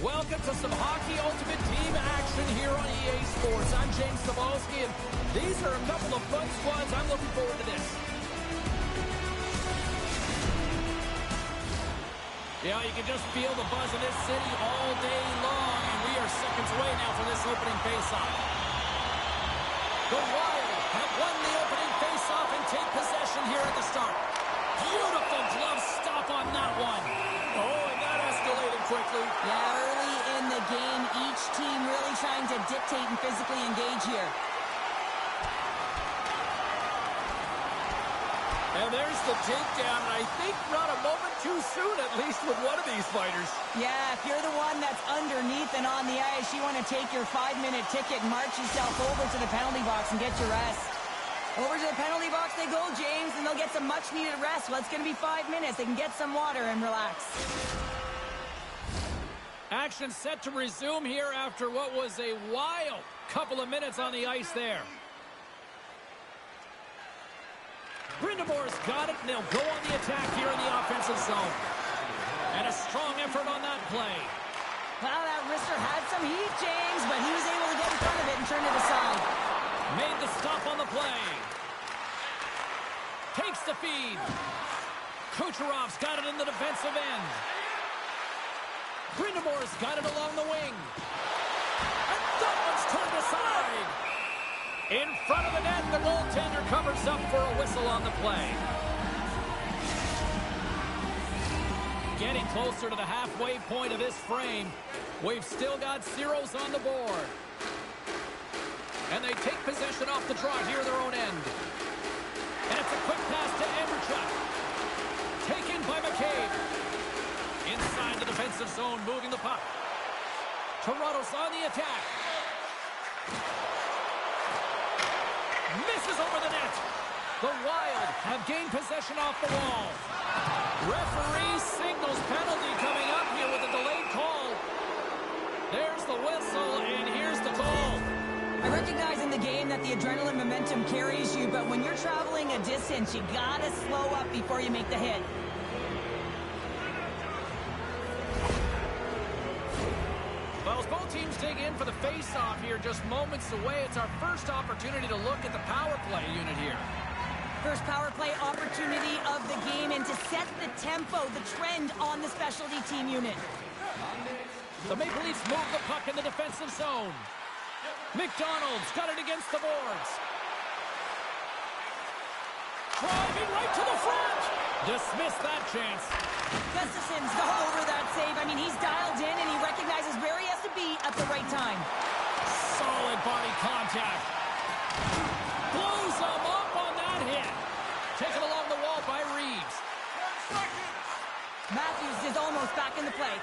Welcome to some Hockey Ultimate Team action here on EA Sports. I'm James Cebulski, and these are a couple of fun squads. I'm looking forward to this. Yeah, you can just feel the buzz in this city all day long, and we are seconds away now from this opening faceoff. The Wild have won the opening faceoff and take possession here at the start. Beautiful glove stop on that one. Oh, and that escalated quickly. Yeah, early in the game, each team really trying to dictate and physically engage here. And there's the takedown, and I think not a moment too soon, at least with one of these fighters. Yeah, if you're the one that's underneath and on the ice, you want to take your 5-minute ticket and march yourself over to the penalty box and get your rest. Over to the penalty box they go, James, and they'll get some much-needed rest. Well, it's going to be 5 minutes. They can get some water and relax. Action set to resume here after what was a wild couple of minutes on the ice there. Brindamore's got it, and they'll go on the attack here in the offensive zone. And a strong effort on that play. Well, that wrister had some heat, James, but he was able to get in front of it and turn it aside. Made the stop on the play. Takes the feed. Kucherov's got it in the defensive end. Brindamore's got it along the wing. And that one's turned aside. In front of the net, the goaltender covers up for a whistle on the play. Getting closer to the halfway point of this frame. We've still got zeros on the board. And they take possession off the draw here at their own end. And it's a quick pass to Andrechuk. Taken by McCabe. Inside the defensive zone, moving the puck. Toronto's on the attack. Misses over the net. The Wild have gained possession off the wall. Referee signals penalty coming up here with a delayed call. There's the whistle, and here's the call. I recognize in the game that the adrenaline momentum carries you, but when you're traveling a distance, you gotta slow up before you make the hit. Well, as both teams dig in for the face-off here just moments away, it's our first opportunity to look at the power play unit here. First power play opportunity of the game, and to set the tempo, the trend on the specialty team unit. The Maple Leafs move the puck in the defensive zone. McDonald's got it against the boards. Driving right to the front. Dismiss that chance. Gustafson's all over that save. I mean, he's dialed in, and he recognizes where he has to be at the right time. Solid body contact. Blows him up on that hit. Taken along the wall by Reeves. Matthews is almost back in the play.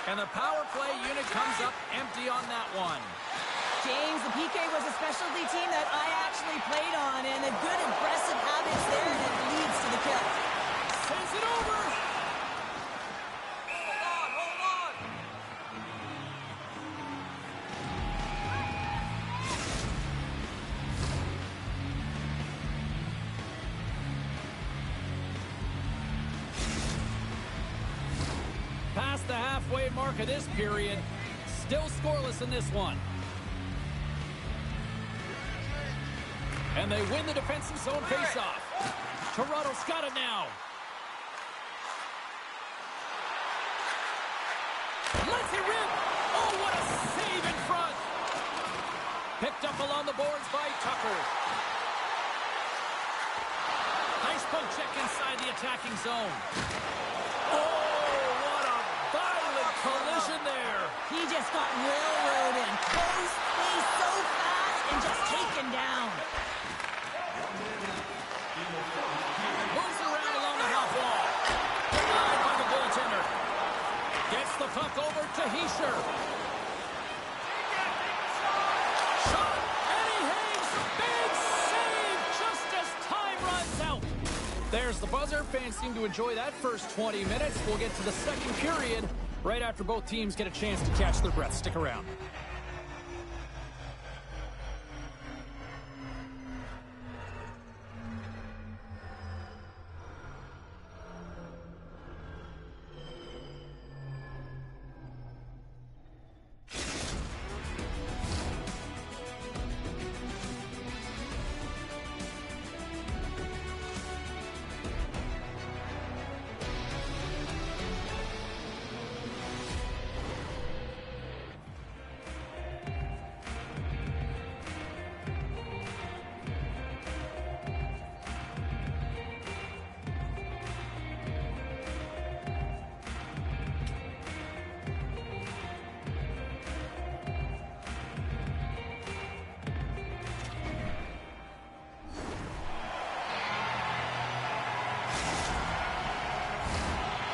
And the power play unit comes up empty on that one. James, the PK was a specialty team that I actually played on, and a good aggressive habits there, and it leads to the kill. Sends it over. Hold on. Past the halfway mark of this period. Still scoreless in this one. And they win the defensive zone faceoff. Toronto's got it now. Lets it rip. Oh, what a save in front. Picked up along the boards by Tucker. Nice poke check inside the attacking zone. Oh, what a violent collision there. He just got railroaded. Close space so fast and just taken down. Moves around along the half wall. Denied by the goaltender. Gets the puck over to Hischier. Shot, and he hangs. Big save just as time runs out. There's the buzzer. Fans seem to enjoy that first 20 minutes. We'll get to the second period right after both teams get a chance to catch their breath. Stick around.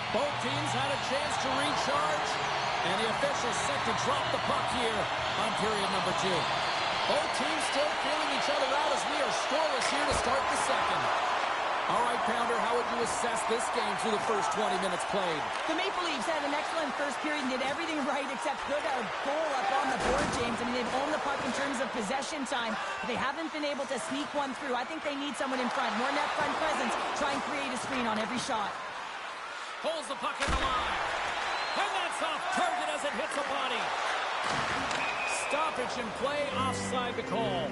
Both teams had a chance to recharge, and the official set to drop the puck here on period number 2. Both teams still feeling each other out as we are scoreless here to start the second. All right, Pounder, how would you assess this game through the first 20 minutes played? The Maple Leafs had an excellent first period and did everything right except put a goal up on the board, James. I mean, they've owned the puck in terms of possession time, but they haven't been able to sneak one through. I think they need someone in front, more net front presence, try and create a screen on every shot. Holds the puck in the line. And that's off target as it hits a body. Stoppage in play, offside the call.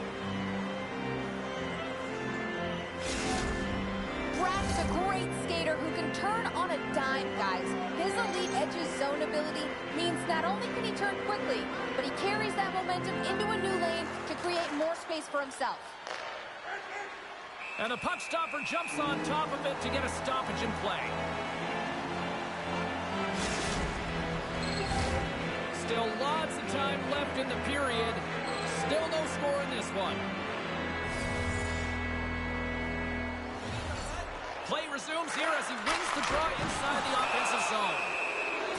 Brad's a great skater who can turn on a dime, guys. His elite edges zone ability means not only can he turn quickly, but he carries that momentum into a new lane to create more space for himself. And the puck stopper jumps on top of it to get a stoppage in play. Still lots of time left in the period. Still no score in this one. Play resumes here as he wins the draw inside the offensive zone.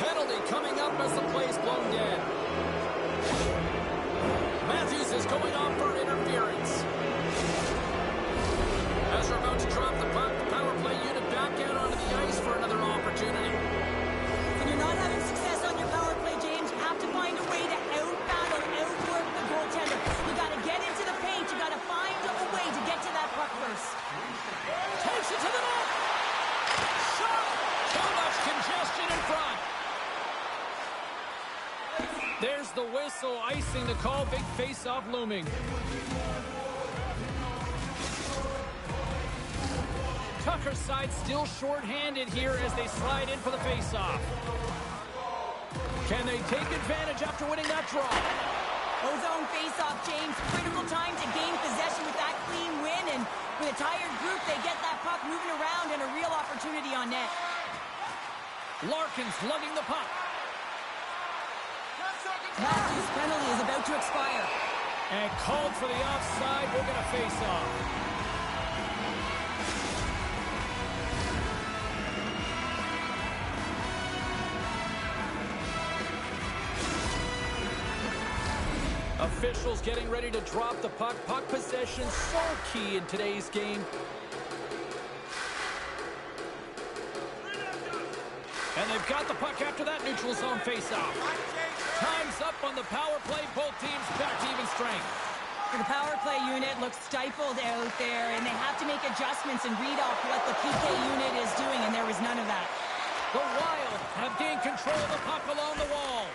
Penalty coming up as the play's blown dead. Matthews is going off for interference. As we're about to drop the puck, the power play unit back out onto the ice for another opportunity. When you're not having success on your power play, James, you have to find a way to out-battle, outwork the goaltender. You got to get into the paint. You got to find a way to get to that puck first. Takes it to the net. Shot. Too much congestion in front. There's the whistle, icing the call. Big face-off looming. Tucker's side still short-handed here as they slide in for the face-off. Can they take advantage after winning that draw? Ozone face-off, James. Critical time to gain possession with that clean win, and with a tired group, they get that puck moving around and a real opportunity on net. Larkin's lugging the puck. Matthews' penalty is about to expire. And called for the offside. We'll get a face-off. Officials getting ready to drop the puck. Puck possession so key in today's game. And they've got the puck after that neutral zone face-off. Time's up on the power play. Both teams back to even strength. The power play unit looks stifled out there, and they have to make adjustments and read off what the PK unit is doing, and there was none of that. The Wild have gained control of the puck along the wall.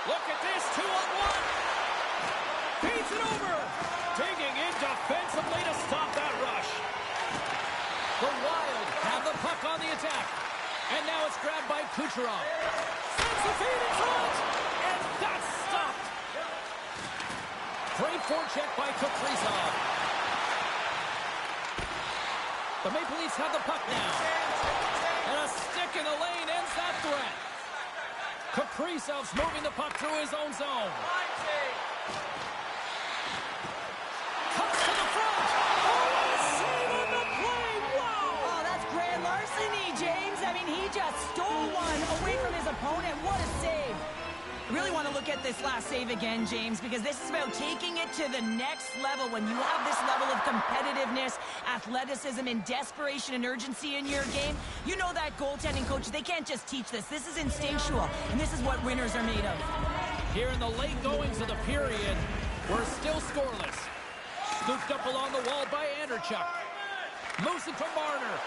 Look at this, 2-on-1. Beats it over. Digging in defensively to stop that rush. The Wild have the puck on the attack. And now it's grabbed by Kucherov. Sends the feed in front. And that's stopped. Great forecheck by Kaprizov. The Maple Leafs have the puck now. And a stick in the lane ends that threat. Kaprizov's moving the puck through his own zone. Cuts to the front. Oh, what a save on the play. Wow. Oh, that's grand larceny, James. I mean, he just stole one away from his opponent. What a save. I really want to look at this last save again, James, because this is about taking it to the next level. When you have this level of competitiveness, athleticism, and desperation and urgency in your game, you know that goaltending coaches, they can't just teach this. This is instinctual, and this is what winners are made of. Here in the late goings of the period, we're still scoreless. Scooped up along the wall by Anderchuk. Moves it to Marner.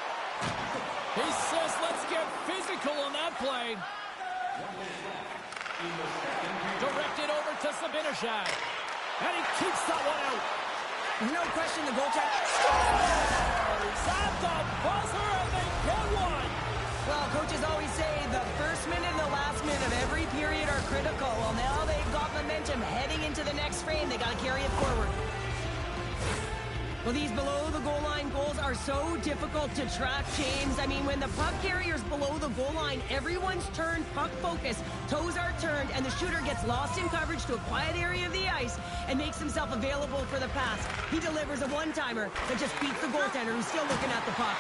He says, let's get physical on that play. Directed over to Sabinishad. And he keeps that one out. No question the goaltender Scores! At the buzzer, and they get one. Well, coaches always say the first minute and the last minute of every period are critical. Well, now they've got momentum heading into the next frame. They got to carry it forward. Well, these below-the-goal-line goals are so difficult to track, James. I mean, when the puck carrier's below the goal line, everyone's turned puck focus, toes are turned, and the shooter gets lost in coverage to a quiet area of the ice and makes himself available for the pass. He delivers a one-timer that just beats the goaltender who's still looking at the puck.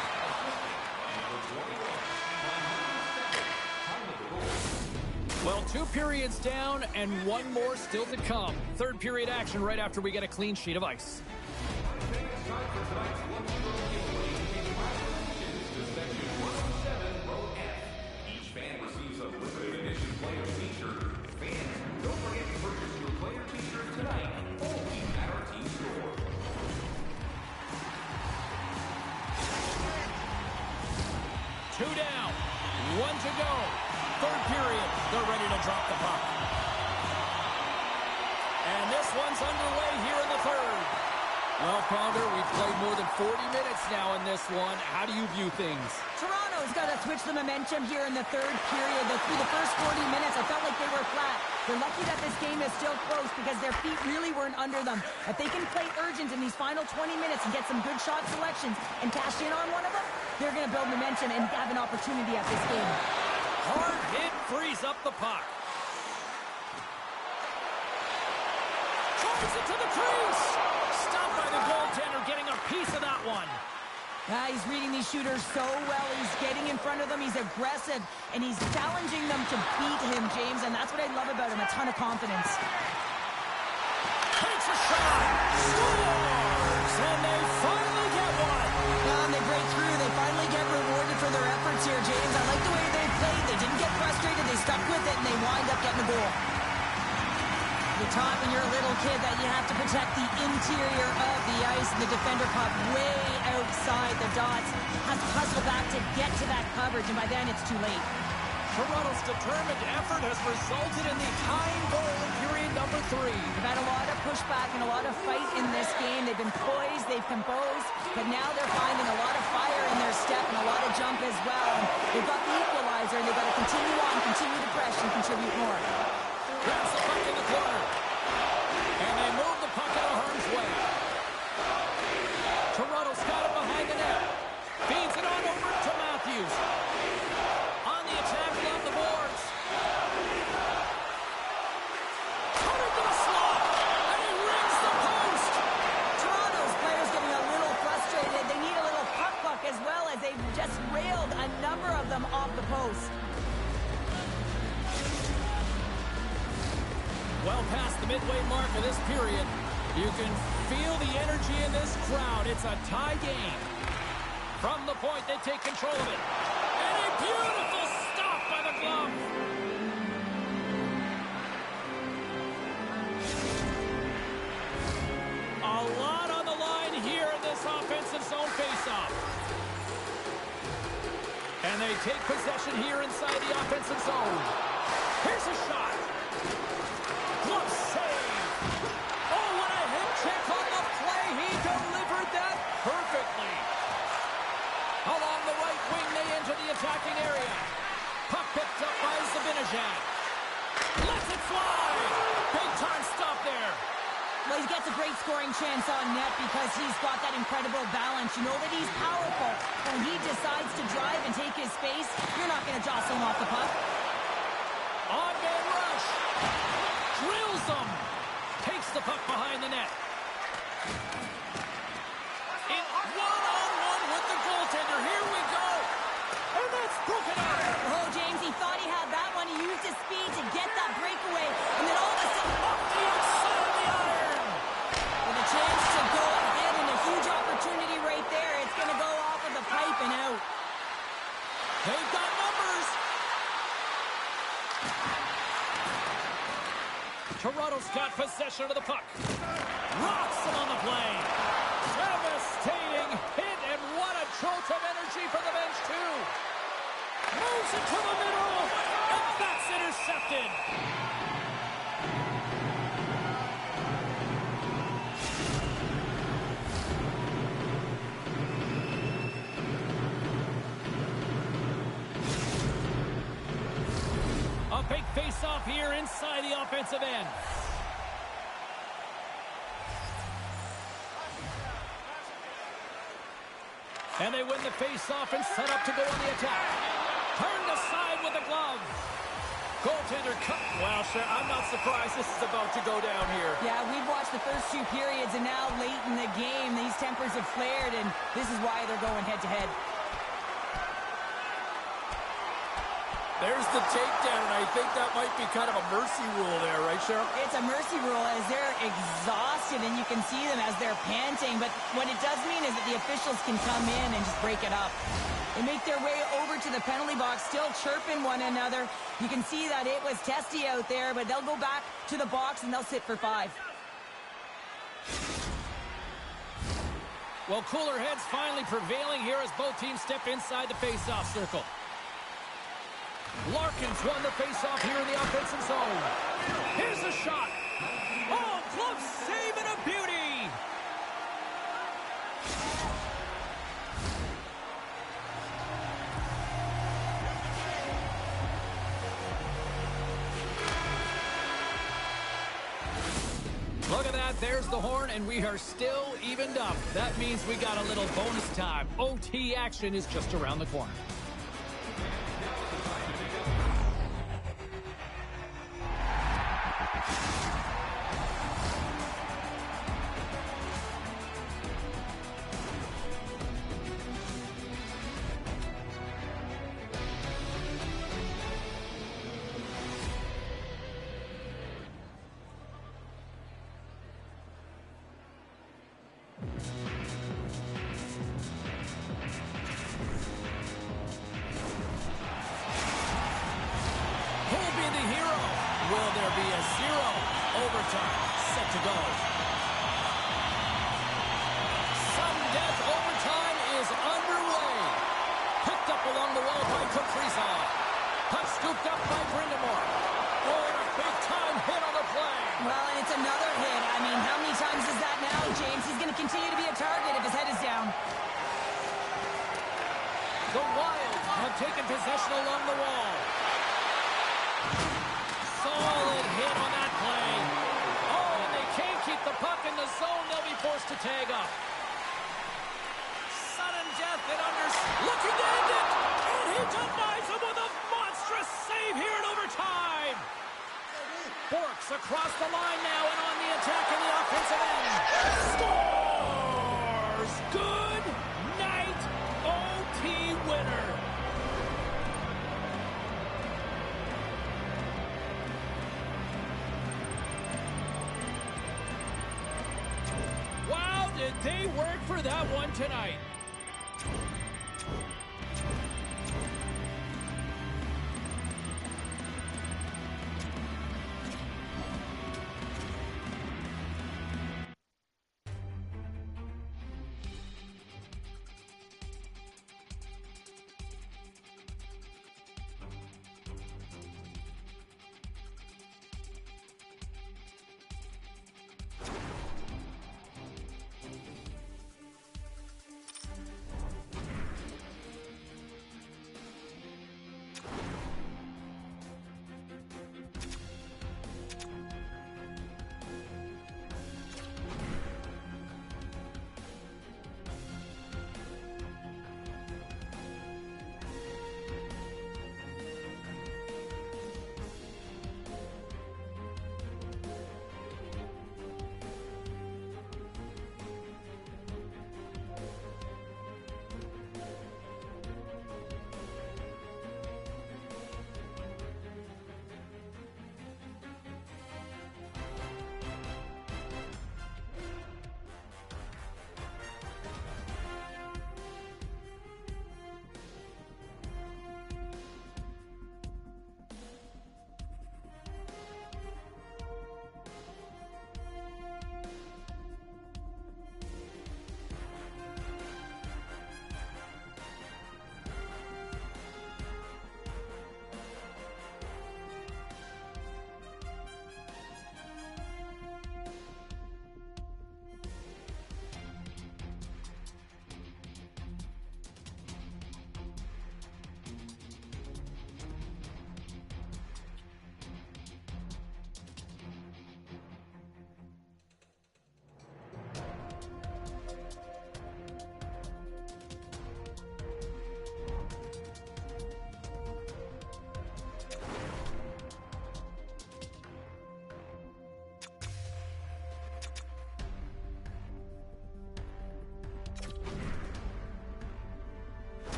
Well, 2 periods down and 1 more still to come. Third period action right after we get a clean sheet of ice. Each fan receives a limited edition player t-shirt. Fans, don't forget to purchase your player t-shirt tonight, only at our team store. Two down, 1 to go. Third period, they're ready to drop the puck. And this one's underway here in the third. Well, Pounder, we've played more than 40 minutes now in this one. How do you view things? Toronto's got to switch the momentum here in the third period. Through the first 40 minutes, I felt like they were flat. They're lucky that this game is still close because their feet really weren't under them. If they can play urgent in these final 20 minutes and get some good shot selections and cash in on one of them, they're going to build momentum and have an opportunity at this game. Hard hit frees up the puck. Tries it to the crease. Stopped by the goaltender, getting a piece of that one. He's reading these shooters so well. He's getting in front of them. He's aggressive, and he's challenging them to beat him, James, and that's what I love about him, a ton of confidence. Takes a shot. Scores! And they finally get one. And they break through. They finally get rewarded for their efforts here, James. I like the way they played. They didn't get frustrated. They stuck with it, and they wind up getting a goal. You're taught when you're a little kid that you have to protect the interior of the ice, and the defender caught way outside the dots, has to hustle back to get to that coverage, and by then it's too late. Toronto's determined effort has resulted in the tying goal in period number 3. They've had a lot of pushback and a lot of fight in this game. They've been poised, they've composed, but now they're finding a lot of fire in their step and a lot of jump as well. And they've got the equalizer, and they've got to continue on, continue to press, and contribute more. Grabs the puck in the corner. And they move the puck out of harm's way. Toronto's got it behind the net. Feeds it on over to Matthews. On the attack along the boards. Cut into the slot. And he rings the post. Toronto's players getting a little frustrated. They need a little puck luck as well, as they've just railed a number of them off the post. Well past the midway mark of this period, you can feel the energy in this crowd. It's a tie game. From the point, they take control of it. And a beautiful stop by the glove. A lot on the line here in this offensive zone faceoff. And they take possession here inside the offensive zone. Here's a shot. Glove save. Oh, what a hip check on the play. He delivered that perfectly. Along the right wing, they enter the attacking area. Puck picked up by Zibanejad. Lets it fly. Big time stop there. Well, he gets a great scoring chance on net because he's got that incredible balance. You know that he's powerful. When he decides to drive and take his space, you're not going to jostle him off the puck. On-man rush. Drills them. Takes the puck behind the net. In one-on-one with the goaltender. Here we go. And that's broken out. Oh, James, he thought he had that one. He used his speed to get that breakaway. And then all of a sudden, Off the outside of the iron. with a chance to go ahead and a huge opportunity right there. It's going to go off of the pipe and out. They've got numbers. Toronto's got possession of the puck. Rocks him on the play. Devastating hit, and what a jolt of energy for the bench, too. Moves it to the middle, and that's intercepted. A big face-off here inside the offensive end. And they win the face-off and set up to go on the attack. Turned aside with a glove. Goaltender cut. Well, sure, I'm not surprised this is about to go down here. Yeah, we've watched the first 2 periods, and now late in the game, these tempers have flared, and this is why they're going head-to-head. There's the takedown, and I think that might be kind of a mercy rule there, right, Cheryl? It's a mercy rule as they're exhausted, and you can see them as they're panting. But what it does mean is that the officials can come in and just break it up. They make their way over to the penalty box, still chirping one another. You can see that it was testy out there, but they'll go back to the box, and they'll sit for 5. Well, cooler heads finally prevailing here as both teams step inside the face-off circle. Larkin's won the face-off here in the offensive zone. Here's a shot. Oh, glove save and a beauty. Look at that. There's the horn, and we are still evened up. That means we got a little bonus time. OT action is just around the corner. Will there be a 0? Overtime set to go. Sudden death overtime is underway. Picked up along the wall by Kaprizov. Puck scooped up by Brindamore. Oh, and a big-time hit on the play. Well, and it's another hit. I mean, how many times is that now, James? He's going to continue to be a target if his head is down. The Wild have taken possession along the wall. Solid hit on that play. Oh, and they can't keep the puck in the zone. They'll be forced to tag up. Sudden death and looking to end it. And he denies him with a monstrous save here in overtime. Borks across the line now and on the attack in the offensive end. Scores! Good night, OT winner. Wow, did they work for that one tonight.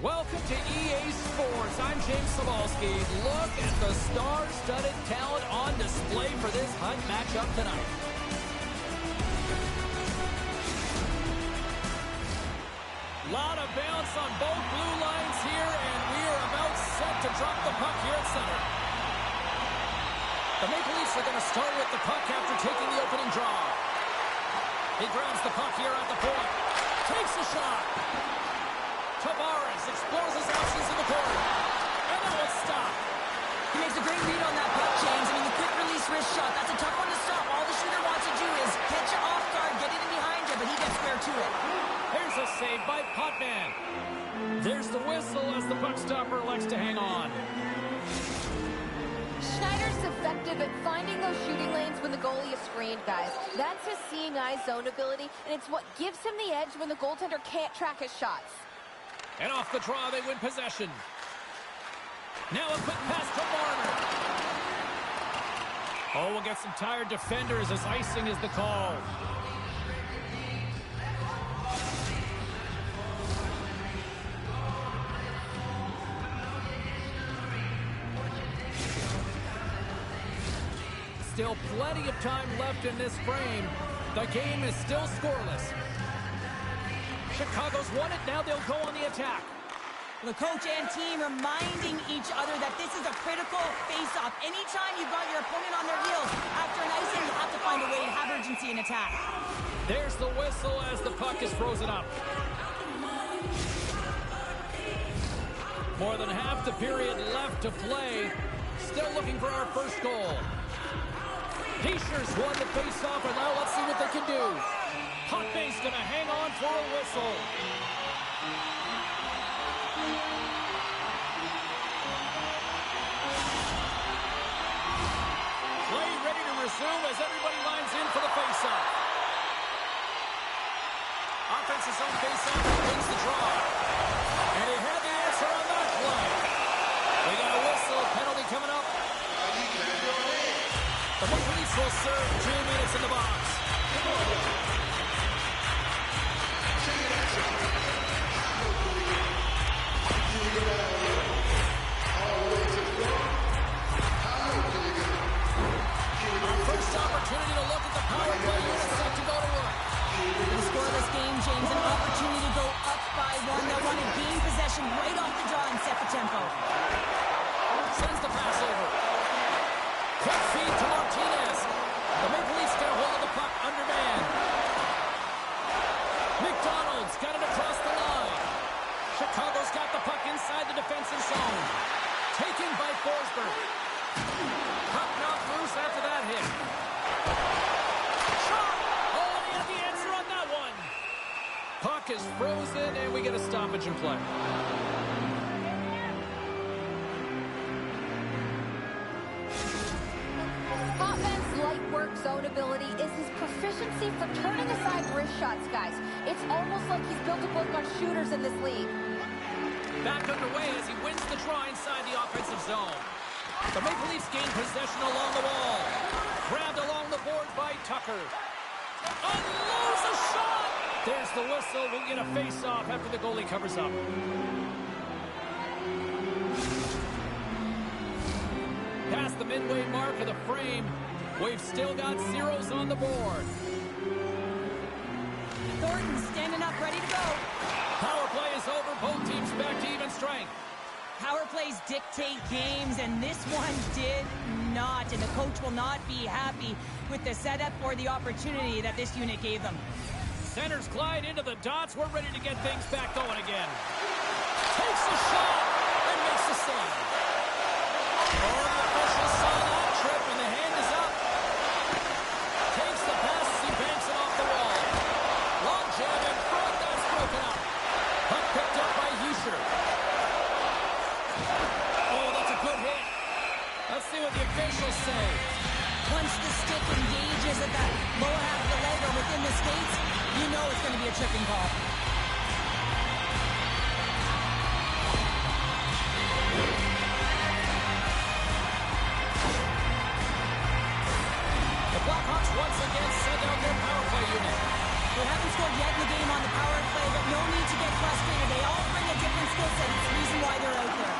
Welcome to EA Sports. I'm James Cebulski. Look at the star-studded talent on display for this hunt matchup tonight. Lot of bounce on both blue lines here, and we are about set to drop the puck here at center. The Maple Leafs are going to start with the puck after taking the opening draw. He grabs the puck here at the point. Takes a shot. Tavares explores his options in the corner. And now it's stopped. He makes a great read on that puck, James. I mean, the quick release wrist shot, that's a tough one to stop. All the shooter wants to do is catch you off guard, get it in behind you, but he gets square to it. Here's a save by Potvin. There's the whistle as the puck stopper elects to hang on. Schneider's effective at finding those shooting lanes when the goalie is screened, guys. That's his seeing eye zone ability, and it's what gives him the edge when the goaltender can't track his shots. And off the draw, they win possession. Now a quick pass to Marner. Oh, we'll get some tired defenders as icing is the call. Still plenty of time left in this frame. The game is still scoreless. Chicago's won it. Now they'll go on the attack. The coach and team reminding each other that this is a critical face-off. Anytime you've got your opponent on their heels, after an icing, you have to find a way to have urgency in attack. There's the whistle as the puck is frozen up. More than half the period left to play. Still looking for our first goal. Peacher's won the face-off, and now let's see what they can do. Potvin going to hang on for a whistle. Play ready to resume as everybody lines in for the face-off. Offense's own face-off wins the draw. And he had the answer on that play. We got a whistle, penalty coming up. The Maple Leafs will serve 2 minutes in the box. First opportunity to look at the power play unit set to go to work. In a scoreless game, James, an opportunity to go up by one. They'll want to gain possession right off the draw and set the tempo. Sends the pass over. Quick feed to Martinez. The Maple Leafs get a hold of the puck under man. McDonald's got it across the line. Chicago's got the puck inside the defensive zone. Taken by Forsberg. Puck knocked loose after that hit. Shot! Oh, and he had the answer on that one. Puck is frozen, and we get a stoppage in play. Potvin's light work zone ability is his proficiency for turning aside wrist shots, guys. It's almost like he's built a book on shooters in this league. Back underway as he wins the draw inside the offensive zone. The Maple Leafs gain possession along the wall. Grabbed along the board by Tucker. Unloads a shot! There's the whistle. We'll get a face-off after the goalie covers up. Past the midway mark of the frame, we've still got zeros on the board. Thornton standing up, ready to go. Power play is over. Both teams back to even strength. Power plays dictate games, and this one did not. And the coach will not be happy with the setup or the opportunity that this unit gave them. Centers glide into the dots. We're ready to get things back going again. Takes a shot and makes the save. Oh, the official saw that trip, and the hand is up. Takes the pass as he banks it off the wall. Long jab in front. That's broken up. Puck picked up by Huscher. Oh, that's a good hit. Let's see what the officials say. Once the stick engages at the lower half of the leg or within the skates, you know it's going to be a tripping call. The Blackhawks once again send out their power play unit. They haven't scored yet in the game on the power play, but no need to get frustrated. They all bring a different skill set. It's the reason why they're out there.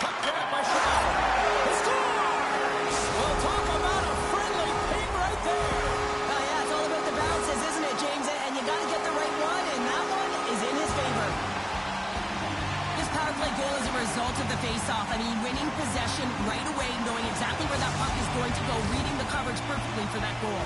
Puck grab by Chicago. He scores! Well, talk about a friendly ping right there. Yeah, it's all about the bounces, isn't it, James? And you got to get the right one, and that one is in his favor. This power play goal is a result of the face-off. I mean, winning possession right away, knowing exactly where that puck is going to go, reading the coverage perfectly for that goal.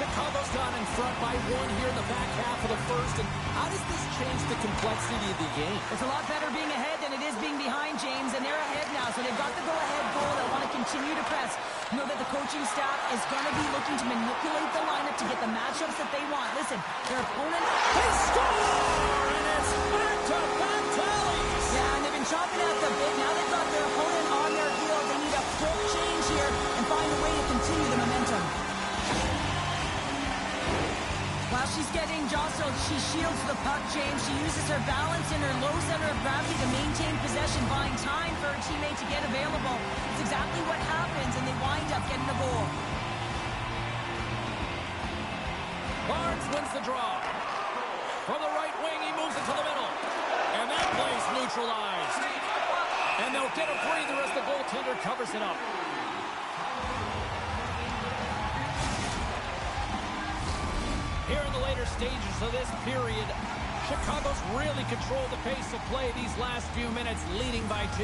Chicago's gone in front by one here in the back half of the first. And how does this change the complexity of the game? It's a lot better being ahead than it is being behind, James, and they're ahead now, so they've got the go-ahead goal. They want to continue to press. Know that the coaching staff is going to be looking to manipulate the lineup to get the matchups that they want. Listen, their opponent... They score! And it's back-to-back tallies! Yeah, and they've been chopping at the bit. Now they've got their opponent on their heels. They need a quick change here and find a way to continue the momentum. While she's getting jostled, she shields the puck, James. She uses her balance in her low center of gravity to maintain possession, buying time for her teammate to get available. It's exactly what happens, and they wind up getting the goal. Barnes wins the draw. From the right wing, he moves it to the middle. And that play's neutralized. And they'll get a breather as the goaltender covers it up. Here in the later stages of this period, Chicago's really controlled the pace of play these last few minutes, leading by 2.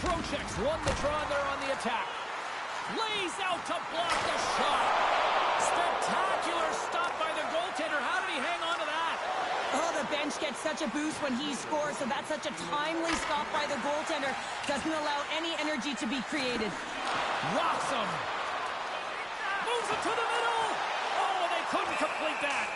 Trocheck's won the draw there on the attack. Lays out to block the shot. Spectacular stop by the goaltender. How did he hang on to that? Oh, the bench gets such a boost when he scores, so that's such a timely stop by the goaltender. Doesn't allow any energy to be created. Rocks him. Moves it to the middle. Oh, they couldn't complete that.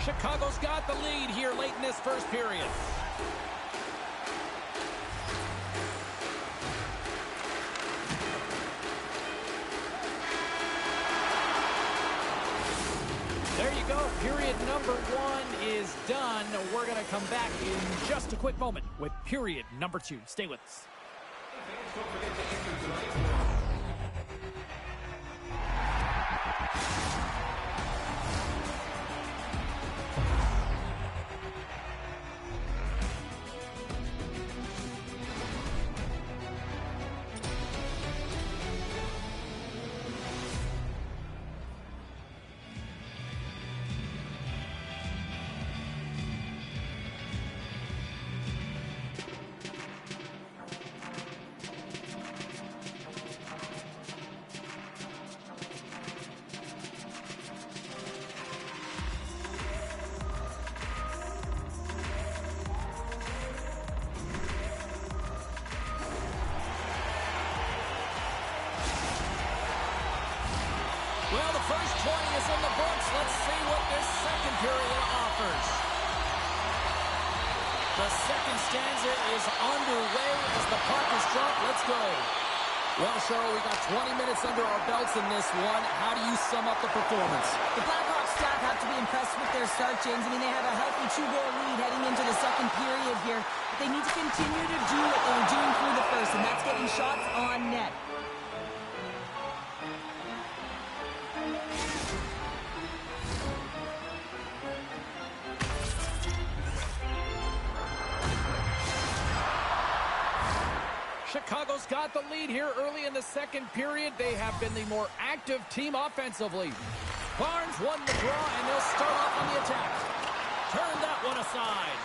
Chicago's got the lead here late in this first period. There you go. Period number 1 is done. We're going to come back in just a quick moment with period number 2. Stay with us. Don't forget to enter tonight's Well, the first 20 is in the books. Let's see what this second period offers. The second stanza is underway as the puck is dropped. Let's go. Well, Cheryl, we got 20 minutes under our belts in this one. How do you sum up the performance? The Blackhawks staff have to be impressed with their start, James. I mean, they have a healthy 2-goal lead heading into the second period here. But they need to continue to do what they were doing through the first, and that's getting shots on net. Chicago's got the lead here early in the second period. They have been the more active team offensively. Barnes won the draw, and they'll start off on the attack. Turn that one aside.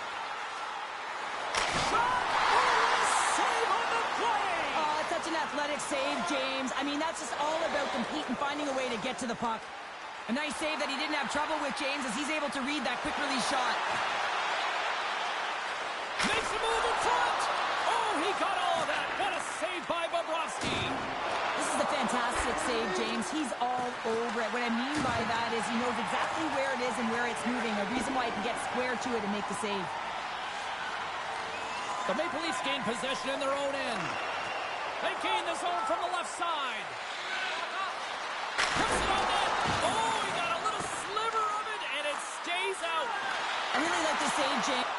Shot! Oh, save on the play! Oh, such an athletic save, James. I mean, that's just all about competing, finding a way to get to the puck. A nice save that he didn't have trouble with, James, as he's able to read that quick release shot. Makes a move in front! Oh, he got all of that! What a save by Bobrovsky! This is a fantastic save, James. He's all over it. What I mean by that is he knows exactly where it is and where it's moving. A reason why he can get square to it and make the save. The Maple Leafs gain possession in their own end. They gain the zone from the left side. Puts it on net. Oh, he got a little sliver of it to say, James.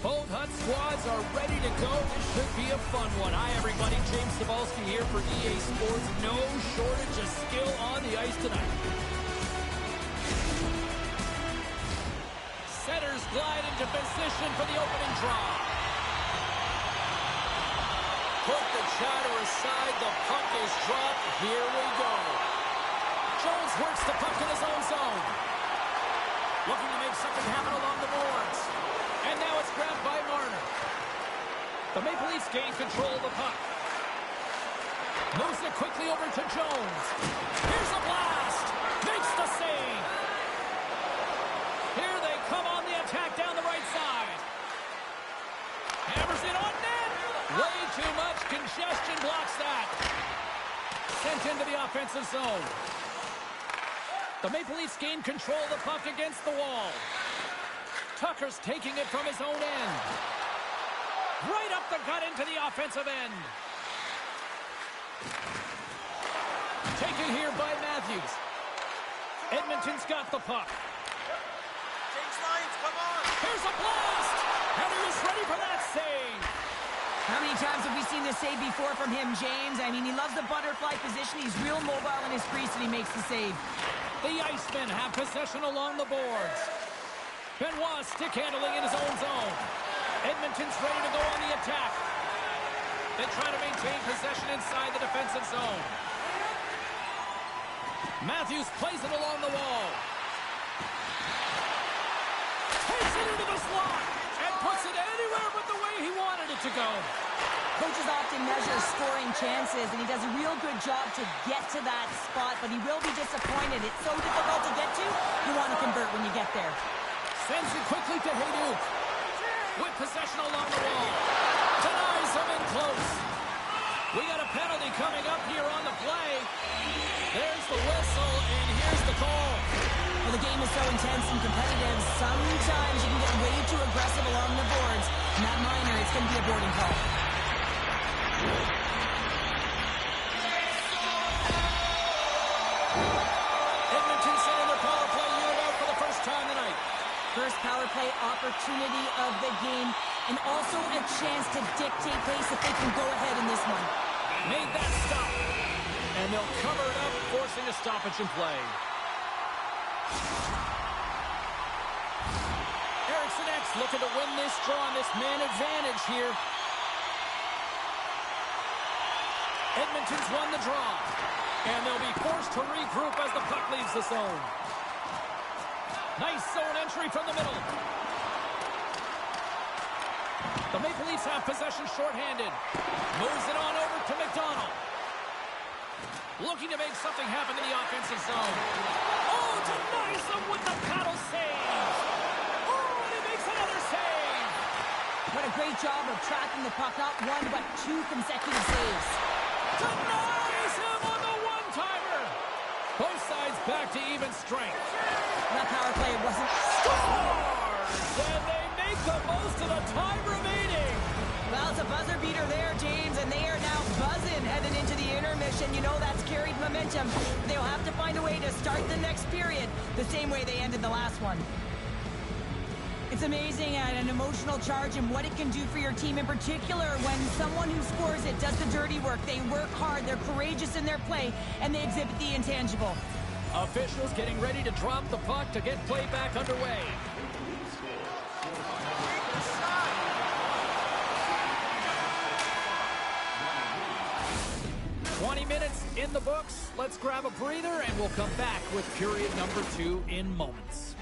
Both Hut squads are ready to go. This should be a fun one. Hi, everybody. James Cebulski here for EA Sports. No shortage of skill on the ice tonight. Setters glide into position for the opening draw. Put the chatter aside. The puck is dropped. Here we go. Jones works the puck in his own zone. Looking to make something happen along the boards. And now it's grabbed by Marner. The Maple Leafs gain control of the puck. Moves it quickly over to Jones. Here's a blast. Makes the save. Here they come on the attack down the right side. Hammers it on net. Way too much congestion blocks that. Sent into the offensive zone. The Maple Leafs gain control of the puck against the wall. Tucker's taking it from his own end. Right up the gut into the offensive end. Taken here by Matthews. Edmonton's got the puck. Change lines, come on! Here's a blast! And he was ready for that save. How many times have we seen this save before from him, James? I mean, he loves the butterfly position. He's real mobile in his crease, and he makes the save. The Icemen have possession along the boards. Benoit stick handling in his own zone. Edmonton's ready to go on the attack. They try to maintain possession inside the defensive zone. Matthews plays it along the wall. Takes it into the slot and puts it anywhere but the way he wanted it to go. Coaches often measure scoring chances, and he does a real good job to get to that spot, but he will be disappointed. It's so difficult to get to, you want to convert when you get there. Sends it quickly to Hayduke. With possession along the wall. Denies him in close. We got a penalty coming up here on the play. There's the whistle, and here's the call. Well, the game is so intense and competitive, sometimes you can get way too aggressive along the boards. Not minor, it's going to be a boarding call. Edmonton sending their power play unit out for the first time tonight. First power play opportunity of the game, and also a chance to dictate pace if they can go ahead in this one. Made that stop. And they'll cover it up, forcing a stoppage in play. Eriksson X looking to win this draw on this man advantage here. Edmonton's won the draw. And they'll be forced to regroup as the puck leaves the zone. Nice zone entry from the middle. The Maple Leafs have possession shorthanded. Moves it on over to McDonald. Looking to make something happen in the offensive zone. Oh, denies them with the paddle save. Oh, and he makes another save. What a great job of tracking the puck. Not one, but two consecutive saves. Denies him on the one-timer. Both sides back to even strength. That power play wasn't... Scores! And they make the most of the time remaining. Well, it's a buzzer beater there, James, and they are now buzzing heading into the intermission. You know that's carried momentum. They'll have to find a way to start the next period the same way they ended the last one. It's amazing at an emotional charge and what it can do for your team in particular when someone who scores it does the dirty work. They work hard, they're courageous in their play, and they exhibit the intangible. Officials getting ready to drop the puck to get play back underway. 20 minutes in the books. Let's grab a breather, and we'll come back with period number 2 in moments.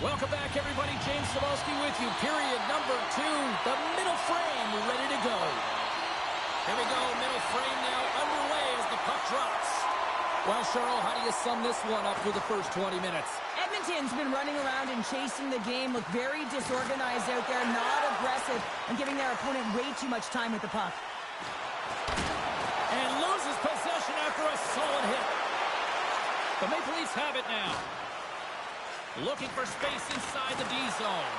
Welcome back, everybody. James Cebulski with you. Period number 2. The middle frame ready to go. Here we go. Middle frame now underway as the puck drops. Well, Cheryl, how do you sum this one up through the first 20 minutes? Edmonton's been running around and chasing the game, look very disorganized out there, not aggressive, and giving their opponent way too much time with the puck. And loses possession after a solid hit. The Maple Leafs have it now. Looking for space inside the D zone.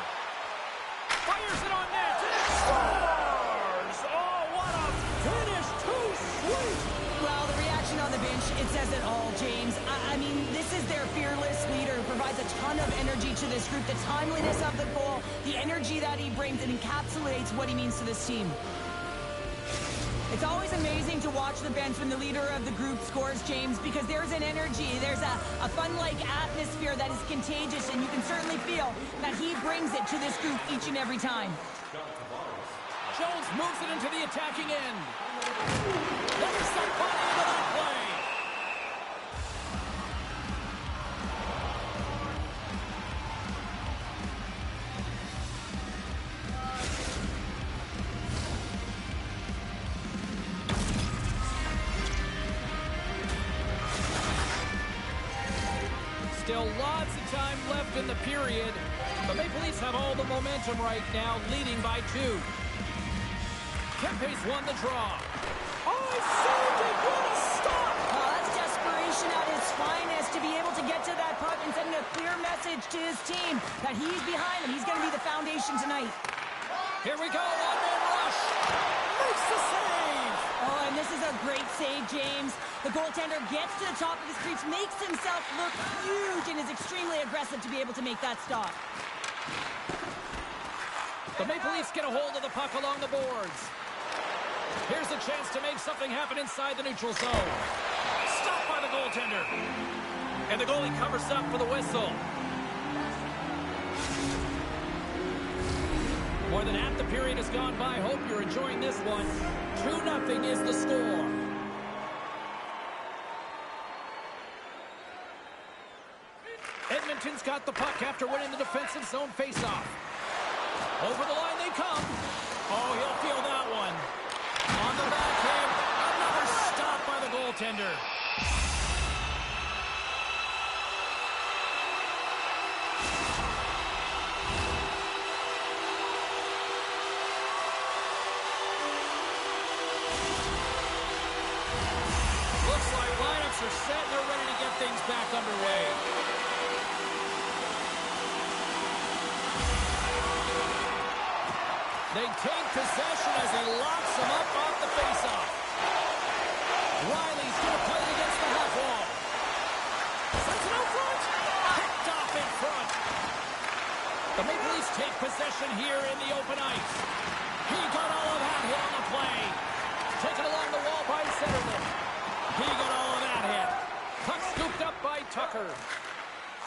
Fires it on net. Scores! Oh, what a finish! Too sweet! Well, the reaction on the bench, it says it all, James. I mean, this is their fearless leader who provides a ton of energy to this group. The timeliness of the goal, the energy that he brings, and encapsulates what he means to this team. It's always amazing to watch the bench when the leader of the group scores, James, because there's an energy, there's a fun-like atmosphere that is contagious, and you can certainly feel that he brings it to this group each and every time. Jones moves it into the attacking end. There's somebody into that play. Still lots of time left in the period. The Maple Leafs have all the momentum right now, leading by 2. Kempe's won the draw. Oh, he saved it! What a stop! Oh, that's desperation at its finest to be able to get to that puck and sending a clear message to his team that he's behind them. He's going to be the foundation tonight. Here we go, one-man rush. Makes the save! Oh, and this is a great save, James. The goaltender gets to the top of his crease, makes himself look huge, and is extremely aggressive to be able to make that stop. The Maple Leafs get a hold of the puck along the boards. Here's a chance to make something happen inside the neutral zone. Stopped by the goaltender. And the goalie covers up for the whistle. More than half the period has gone by. Hope you're enjoying this one. 2-0 is the score. Edmonton's got the puck after winning the defensive zone faceoff. Over the line they come. Oh, he'll feel that one. On the backhand, another stop by the goaltender. Looks like lineups are set and they're ready to get things back underway. They take possession as he locks him up off the faceoff. Riley's going to play it against the half wall. Sends it out front. Picked off in front. The Maple Leafs take possession here in the open ice. He got all of that hit on the play. Taken along the wall by Zetterman. He got all of that hit. Puck scooped up by Tucker.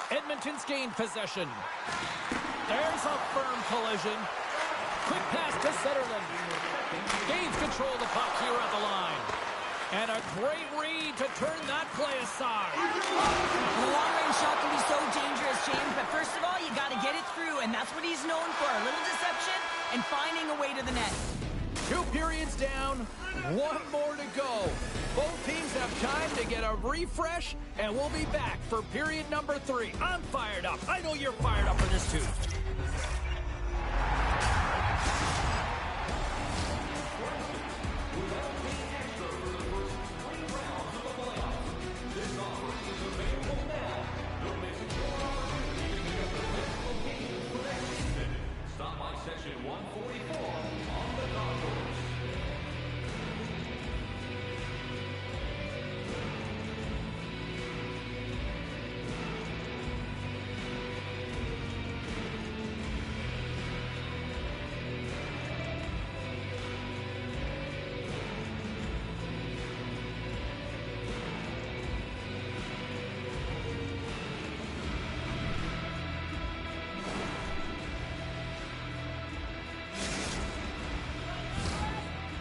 Edmonton's gained possession. There's a firm collision. Quick pass to Zetterman. Gains control of the puck here at the line. And a great read to turn that play aside. The long-range shot can be so dangerous, James, but first of all, you got to get it through, and that's what he's known for, a little deception and finding a way to the net. 2 periods down, 1 more to go. Both teams have time to get a refresh, and we'll be back for period number 3. I'm fired up. I know you're fired up for this too.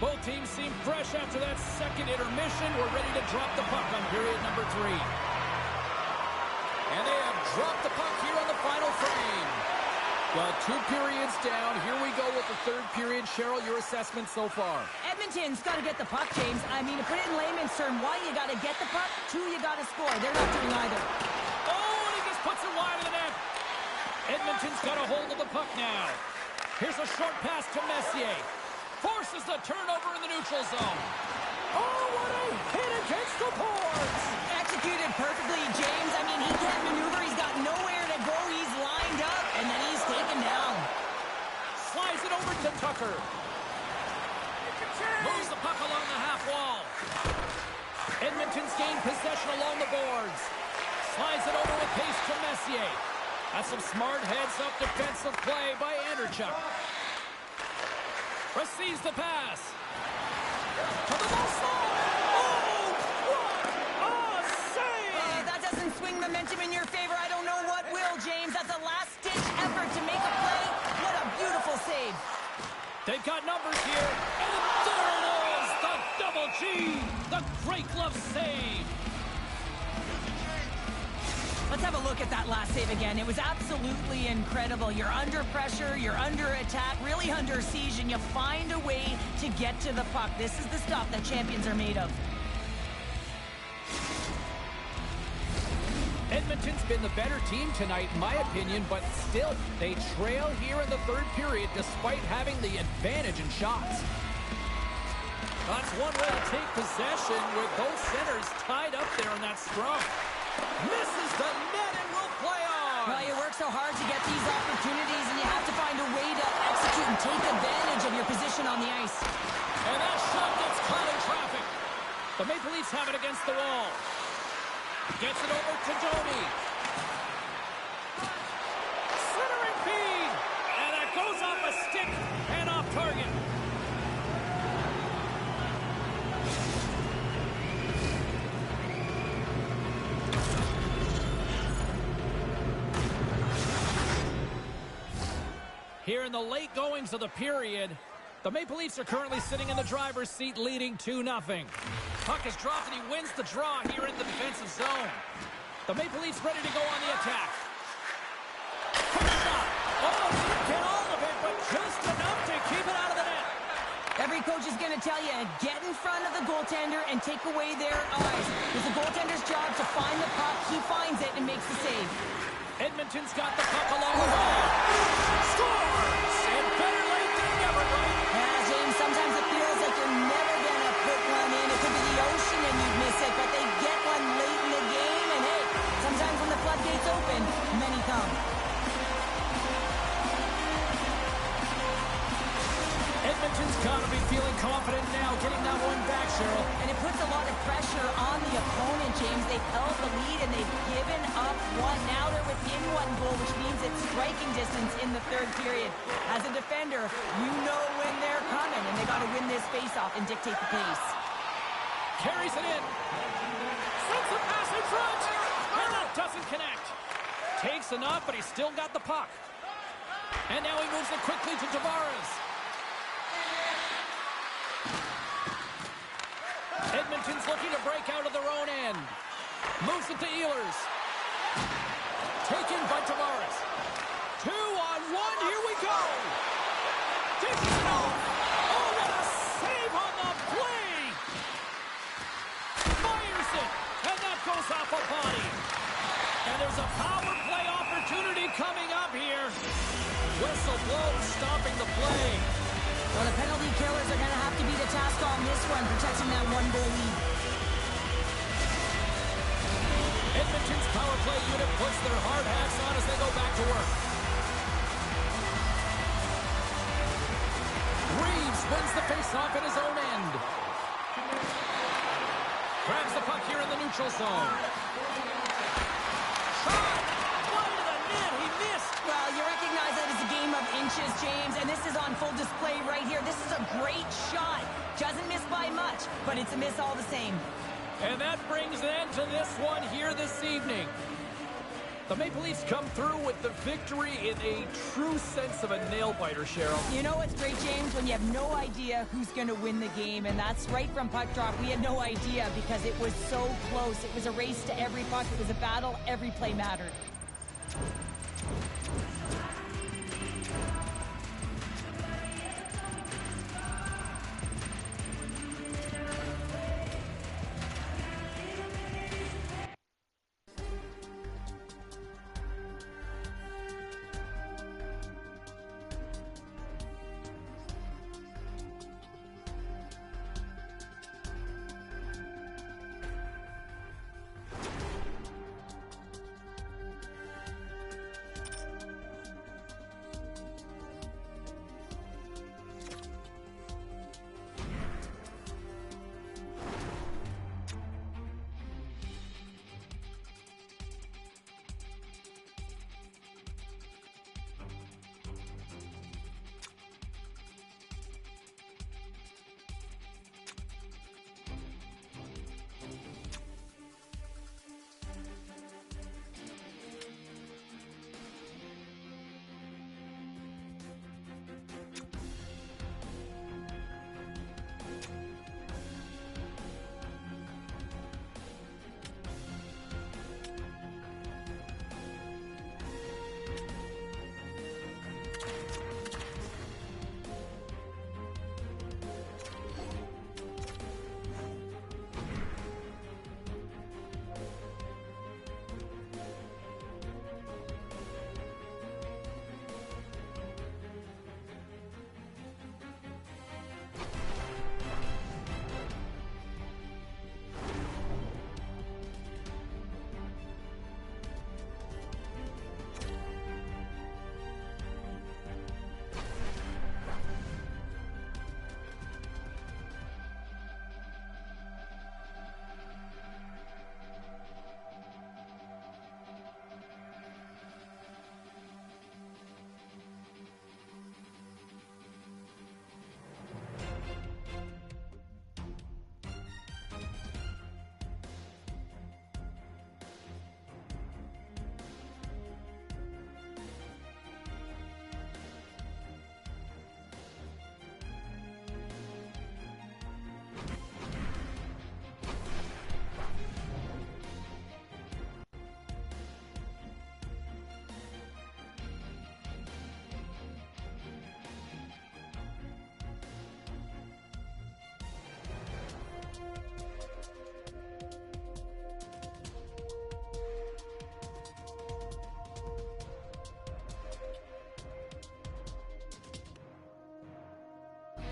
Both teams seem fresh after that second intermission. We're ready to drop the puck on period number 3. And they have dropped the puck here on the final frame. Well, 2 periods down. Here we go with the third period. Cheryl, your assessment so far? Edmonton's got to get the puck, James. I mean, to put it in layman's term, 1, you got to get the puck. 2, you got to score. They're not doing either. Oh, and he just puts it wide of the net. Edmonton's got a hold of the puck now. Here's a short pass to Messier. Forces the turnover in the neutral zone. Oh, what a hit against the boards. Executed perfectly, James. I mean, he can't maneuver. He's got nowhere to go. He's lined up, and then he's taken down. Slides it over to Tucker. Moves the puck along the half wall. Edmonton's gained possession along the boards. Slides it over with pace to Messier. That's some smart heads-up defensive play by Anderchuk. Receives the pass. To the ball slide. Oh, what a save! That doesn't swing momentum in your favor. I don't know what will, James. That's a last-ditch effort to make a play. What a beautiful save. They've got numbers here. And there it is! The double G! The great glove save! Let's have a look at that last save again. It was absolutely incredible. You're under pressure, you're under attack, really under siege, and you find a way to get to the puck. This is the stuff that champions are made of. Edmonton's been the better team tonight, in my opinion, but still, they trail here in the third period despite having the advantage in shots. That's one way to take possession with both centers tied up there in that scrum. Misses the net and will play on. Well, you work so hard to get these opportunities, and you have to find a way to execute and take advantage of your position on the ice. And that shot gets caught in traffic. The Maple Leafs have it against the wall. Gets it over to Domi. Centering feed. And that goes off a stick and off target. Here in the late goings of the period, the Maple Leafs are currently sitting in the driver's seat, leading 2-0. Puck is dropped, and he wins the draw here in the defensive zone. The Maple Leafs ready to go on the attack. Quick shot. Oh, didn't get all of it, but just enough to keep it out of the net. Every coach is going to tell you, get in front of the goaltender and take away their eyes. It's the goaltender's job to find the puck. He finds it and makes the save. Edmonton's got the puck along the wall. Scores! And better late than never, right? Yeah, James, sometimes it feels like you're never going to put one in. It could be the ocean and you'd miss it, but they get one late in the game. And hey, sometimes when the floodgates open, many come. Edmonton's got to be feeling confident now, getting that one back, Cheryl. And it puts a lot of pressure on the opponent, James. They've held the lead and they've given up one. Now they're within 1 goal, which means it's striking distance in the third period. As a defender, you know when they're coming, and they got to win this faceoff and dictate the pace. Carries it in. Sends the pass in front. And that doesn't connect. Takes enough, but he's still got the puck. And now he moves it quickly to Tavares. Edmonton's looking to break out of their own end. Moves it to Ehlers. Taken by Tavares. 2-on-1, here we go. Takes it off. Oh, what a save on the play. Fires it, and that goes off a body. And there's a power play opportunity coming up here. Whistle blows, stopping the play. Well, the penalty killers are going to have to be the task on this one, protecting that 1-goal lead. Edmonton's power play unit puts their hard hats on as they go back to work. Reeves wins the faceoff in his own end. Grabs the puck here in the neutral zone. Shot! Wide of the net, he missed! Well, you recognize that it's a game of inches, James, and this is on full display right here. This is a great shot. Doesn't miss by much, but it's a miss all the same. And that brings an end to this one here this evening. The Maple Leafs come through with the victory in a true sense of a nail-biter, Cheryl. You know what's great, James? When you have no idea who's going to win the game, and that's right from puck drop. We had no idea because it was so close. It was a race to every puck. It was a battle. Every play mattered.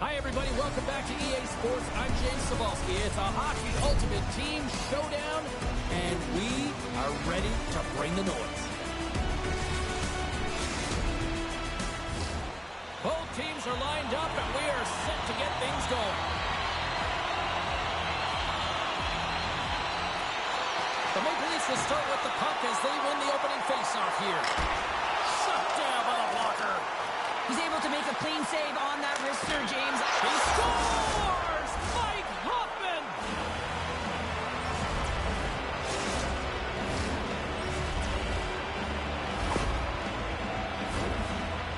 Hi, everybody. Welcome back to EA Sports. I'm James Cebulski. It's a Hockey Ultimate Team Showdown, and we are ready to bring the noise. Both teams are lined up, and we are set to get things going. The Maple Leafs will start with the puck as they win the opening faceoff here. Shut down by the blocker. He's able to make a clean save on that wrister, James. He scores! Mike Hoffman!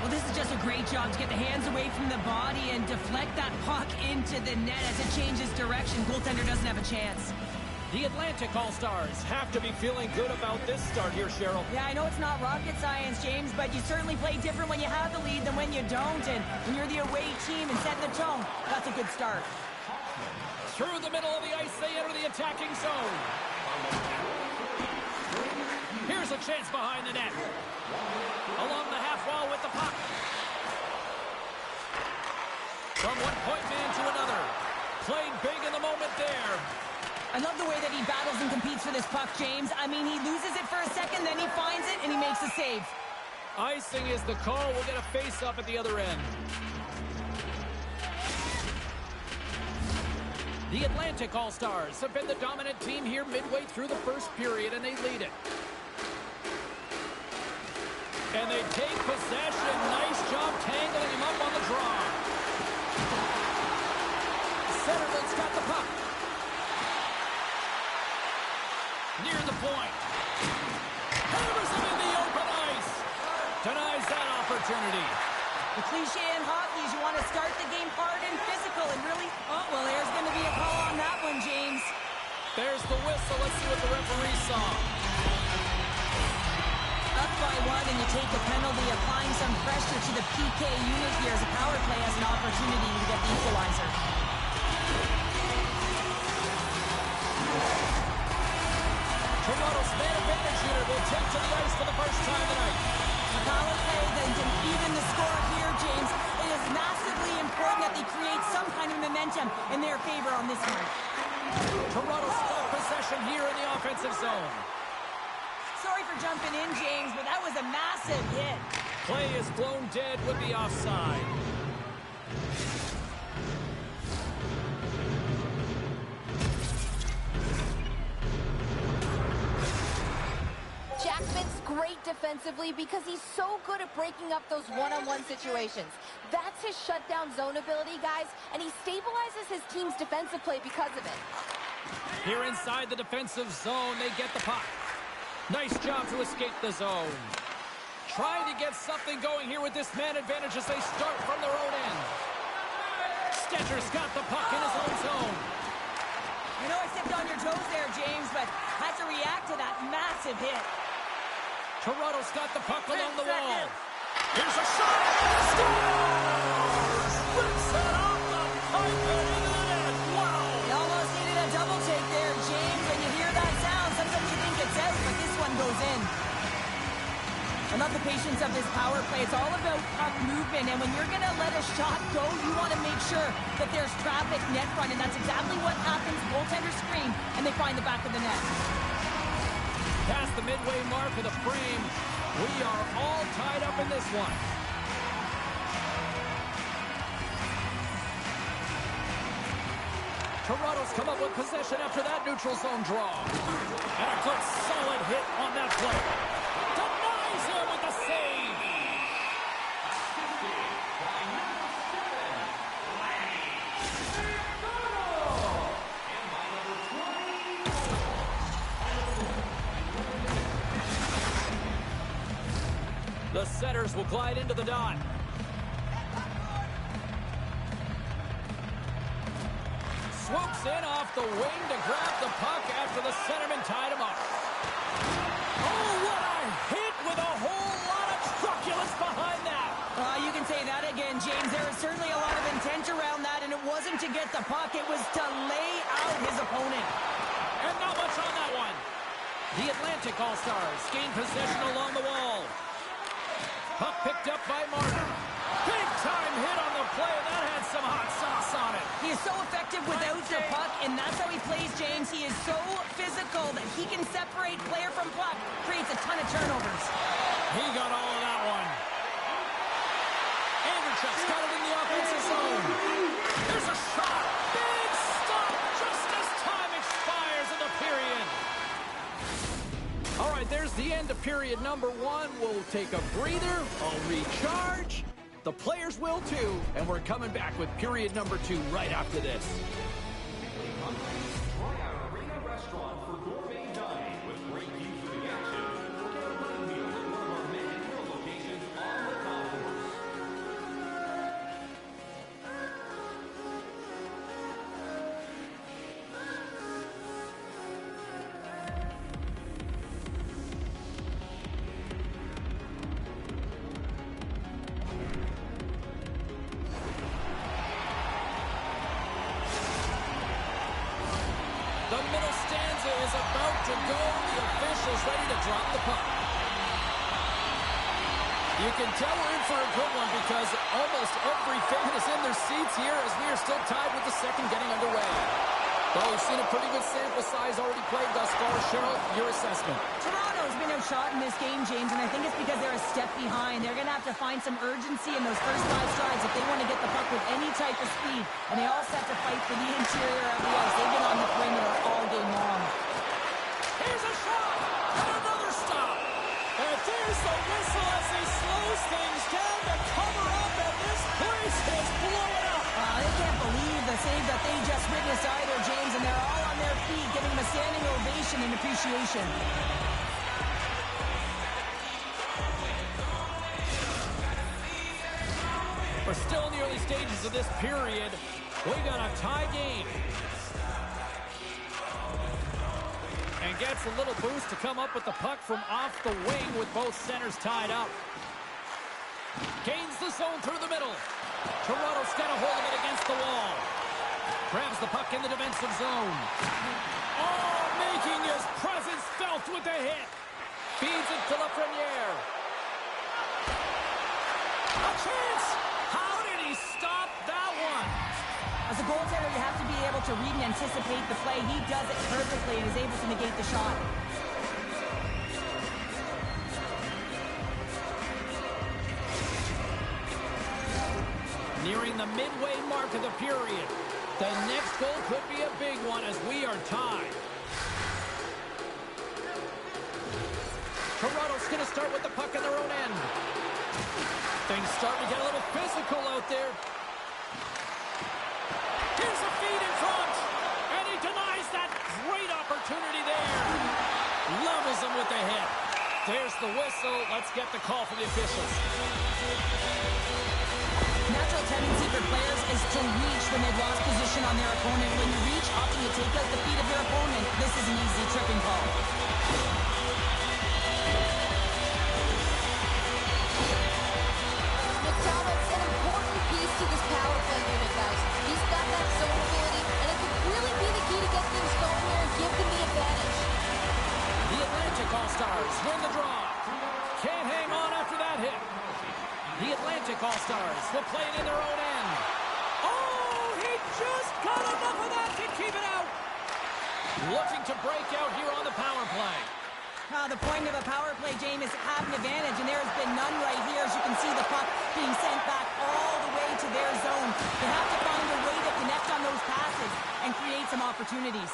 Well, this is just a great job to get the hands away from the body and deflect that puck into the net as it changes direction. Goaltender doesn't have a chance. The Atlantic All-Stars have to be feeling good about this start here, Cheryl. Yeah, I know it's not rocket science, James, but you certainly play different when you have the lead than when you don't. And when you're the away team and setting the tone, that's a good start. Through the middle of the ice, they enter the attacking zone. Here's a chance behind the net. Along the half wall with the puck. From one point man to another. Played big in the moment there. I love the way that he battles and competes for this puck, James. I mean, he loses it for a second, then he finds it, and he makes a save. Icing is the call. We'll get a face-up at the other end. The Atlantic All-Stars have been the dominant team here midway through the first period, and they lead it. And they take possession. Nice job tangling him up on the draw. Centerman's got the puck. Near the point. Hammers him in the open ice. Denies that opportunity. The cliche in hockey is you want to start the game hard and physical and really... Oh, well, there's going to be a call on that one, James. There's the whistle. Let's see what the referee saw. Up by one, and you take a penalty, applying some pressure to the PK unit here as a power play has an opportunity to get the equalizer. Toronto's man advantage unit will take to the ice for the first time tonight. The power play then to even the score here, James. It is massively important that they create some kind of momentum in their favor on this one. Toronto's got possession here in the offensive zone. Sorry for jumping in, James, but that was a massive hit. Play is blown dead with the offside. Jackman's great defensively because he's so good at breaking up those one-on-one situations. That's his shutdown zone ability, guys, and he stabilizes his team's defensive play because of it. Here inside the defensive zone, they get the puck. Nice job to escape the zone. Trying to get something going here with this man advantage as they start from their own end. Stetter's got the puck in his own zone. I know I stepped on your toes there, James, but had to react to that massive hit. Toronto's got the puck along the wall. Here's a shot. Scores! Rips it off the pipe and into the net. Wow! You almost needed a double take there, James. When you hear that sound, sometimes you think it's out, but this one goes in. I love the patience of this power play. It's all about puck movement, and when you're going to let a shot go, you want to make sure that there's traffic net front, and that's exactly what happens. Goaltenders screen, and they find the back of the net. Past the midway mark of the frame, we are all tied up in this one. Toronto's come up with possession after that neutral zone draw. And a good solid hit on that play. Denies him with the save. The setters will glide into the dot. Swoops in off the wing to grab the puck after the centerman tied him up. Oh, what a hit with a whole lot of truculence behind that. You can say that again, James. There was certainly a lot of intent around that, and it wasn't to get the puck. It was to lay out his opponent. And not much on that one. The Atlantic All-Stars gain possession along the wall. Puck picked up by Martin. Big time hit on the play. That had some hot plays, James. He is so physical that he can separate player from puck. Creates a ton of turnovers. He got all of that one. Andrechuk's got it in the offensive zone. There's a shot. Big stop just as time expires in the period. All right, there's the end of period number 1. We'll take a breather, a recharge. The players will too, and we're coming back with period number 2 right after this. Try out Arena Restaurant for gourmet dining with great views of the action. Get a great meal at one of our men and grill locations on the concourse. The middle stanza is about to go. The official's ready to drop the puck. You can tell we're in for a good one because almost every fan is in their seats here as we are still tied with the second getting underway. Well, we've seen a pretty good sample size already played thus far. Cheryl, your assessment. Toronto's been outshot in this game, James, and I think it's because they're a step behind. They're going to have to find some urgency in those first 5 strides if they want to get the puck with any type of speed. And they all set to fight for the interior of the ice. They've been on the perimeter all game long. Here's a shot! And another stop! And there's the whistle as he slows things down to cover up, and this place is blowing up! They can't believe the save that they just witnessed either, James, and they're all on their feet, giving them a standing ovation in appreciation. We're still in the early stages of this period. We got a tie game. And gets a little boost to come up with the puck from off the wing with both centers tied up. Gains the zone through the middle. Toronto's got a hold of it against the wall. Grabs the puck in the defensive zone. Oh, making his presence felt with the hit. Feeds it to Lafreniere. A chance! How did he stop that one? As a goaltender, you have to be able to read and anticipate the play. He does it perfectly and is able to negate the shot. Nearing the midway mark of the period. The next goal could be a big one as we are tied. Toronto's going to start with the puck in their own end. Things starting to get a little physical out there. Here's a feed in front. And he denies that great opportunity there. Levels him with the hit. There's the whistle. Let's get the call from the officials. Natural tendency for players is to reach when they've lost position on their opponent. When you reach, often you take out the feet of your opponent. This is an easy tripping call. McDonald's an important piece to this power play unit, guys. He's got that zone ability, and it could really be the key to get things going here and give them the advantage. The Atlantic All-Stars win the draw. Can't hang on after that hit. The Atlantic All-Stars will play it in their own end. Oh, he just got enough of that to keep it out. Looking to break out here on the power play. The point of a power play, James, is to have an advantage, and there has been none right here. As you can see, the puck being sent back all the way to their zone. They have to find a way to connect on those passes and create some opportunities.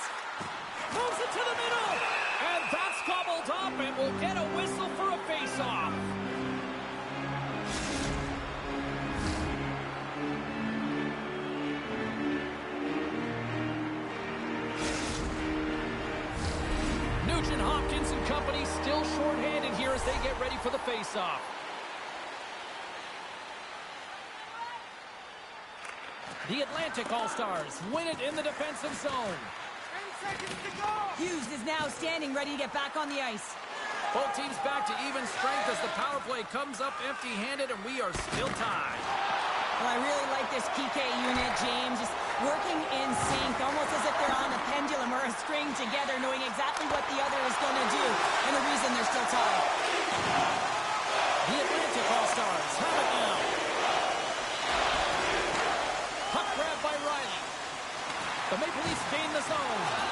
Moves it to the middle. And that's gobbled up, and we'll get a whistle for a face-off. Nugent Hopkins and company still shorthanded here as they get ready for the face-off. The Atlantic All-Stars win it in the defensive zone. 10 seconds to go! Hughes is now standing ready to get back on the ice. Both teams back to even strength as the power play comes up empty-handed, and we are still tied. Well, I really like this PK unit, James. Just working in sync, almost as if they're on a pendulum or a string together, knowing exactly what the other is going to do, and the reason they're still tied. The Atlantic All-Stars have it now. Puck grab by Riley. The Maple Leafs gain the zone.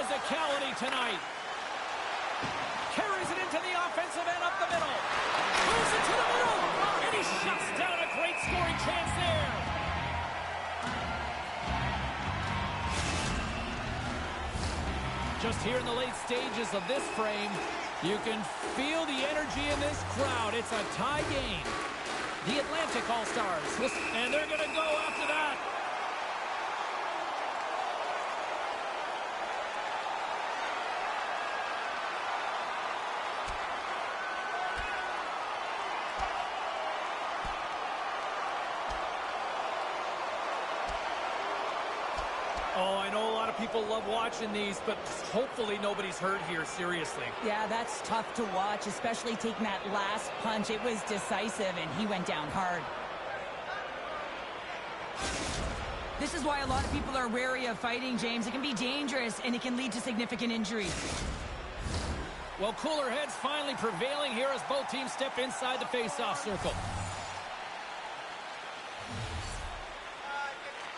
physicality tonight. Carries it into the offensive end up the middle. Moves it to the middle. And he shuts down a great scoring chance there. Just here in the late stages of this frame, you can feel the energy in this crowd. It's a tie game. The Atlantic All-Stars. And they're going to go after that. Oh, I know a lot of people love watching these, but hopefully nobody's hurt here, seriously. Yeah, that's tough to watch, especially taking that last punch. It was decisive, and he went down hard. This is why a lot of people are wary of fighting, James. It can be dangerous, and it can lead to significant injury. Well, cooler heads finally prevailing here as both teams step inside the face-off circle.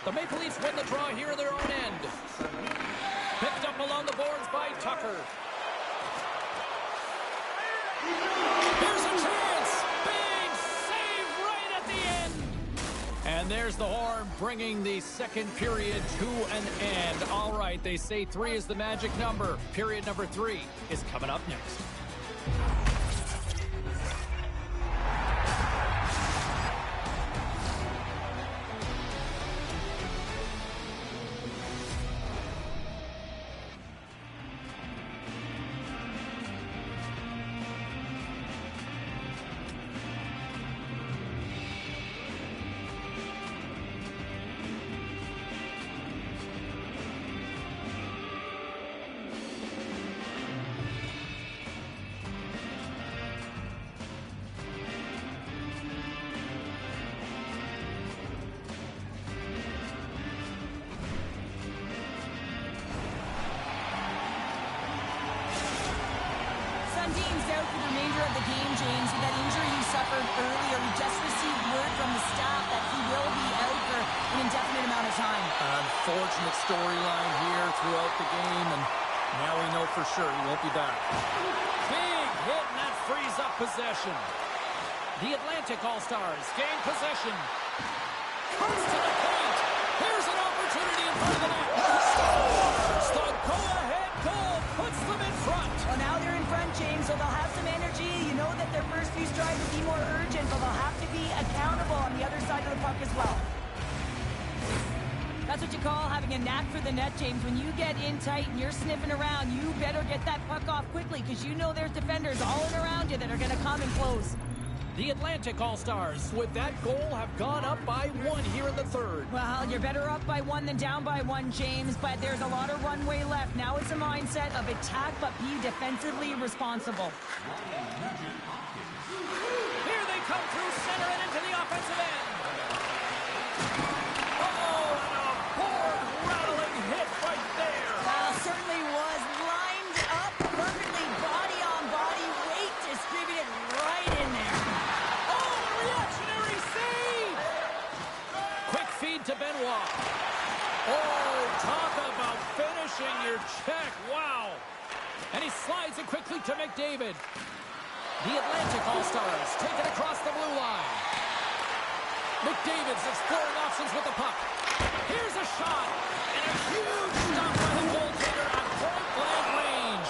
The Maple Leafs win the draw here in their own end. Picked up along the boards by Tucker. Here's a chance. Big save right at the end. And there's the horn bringing the second period to an end. All right, they say 3 is the magic number. Period number 3 is coming up next. Sundin's out for the remainder of the game, James. With that injury he suffered earlier, we just received word from the staff that he will be out for an indefinite amount of time. Unfortunate storyline here throughout the game, and now we know for sure he won't be back. Big hit, and that frees up possession. The Atlantic All-Stars gain possession. Comes to the paint. Here's an opportunity in front of the net. Scores! The go-ahead goal puts them in front. Well, now they're in front, James, so they'll have some energy. You know that their first few strides will be more urgent, but they'll have to be accountable on the other side of the puck as well. That's what you call having a knack for the net, James. When you get in tight and you're sniffing around, you better get that puck off quickly because you know there's defenders all in around you that are going to come and close. The Atlantic All-Stars, with that goal, have gone up by 1 here in the third. Well, you're better up by 1 than down by 1, James, but there's a lot of runway left. Now it's a mindset of attack, but be defensively responsible. Here they come through center and into the offensive end. Uh-oh, and a board-rattling hit right there. Certainly was lined up perfectly, body on body, weight distributed right in there. Oh, reactionary save! Quick feed to Benoit. Oh, talk about finishing your check. Wow. And he slides it quickly to McDavid. The Atlantic All-Stars take it across the blue line. McDavid's exploring options with the puck. Here's a shot. And a huge stop by the goaltender at point-blank range.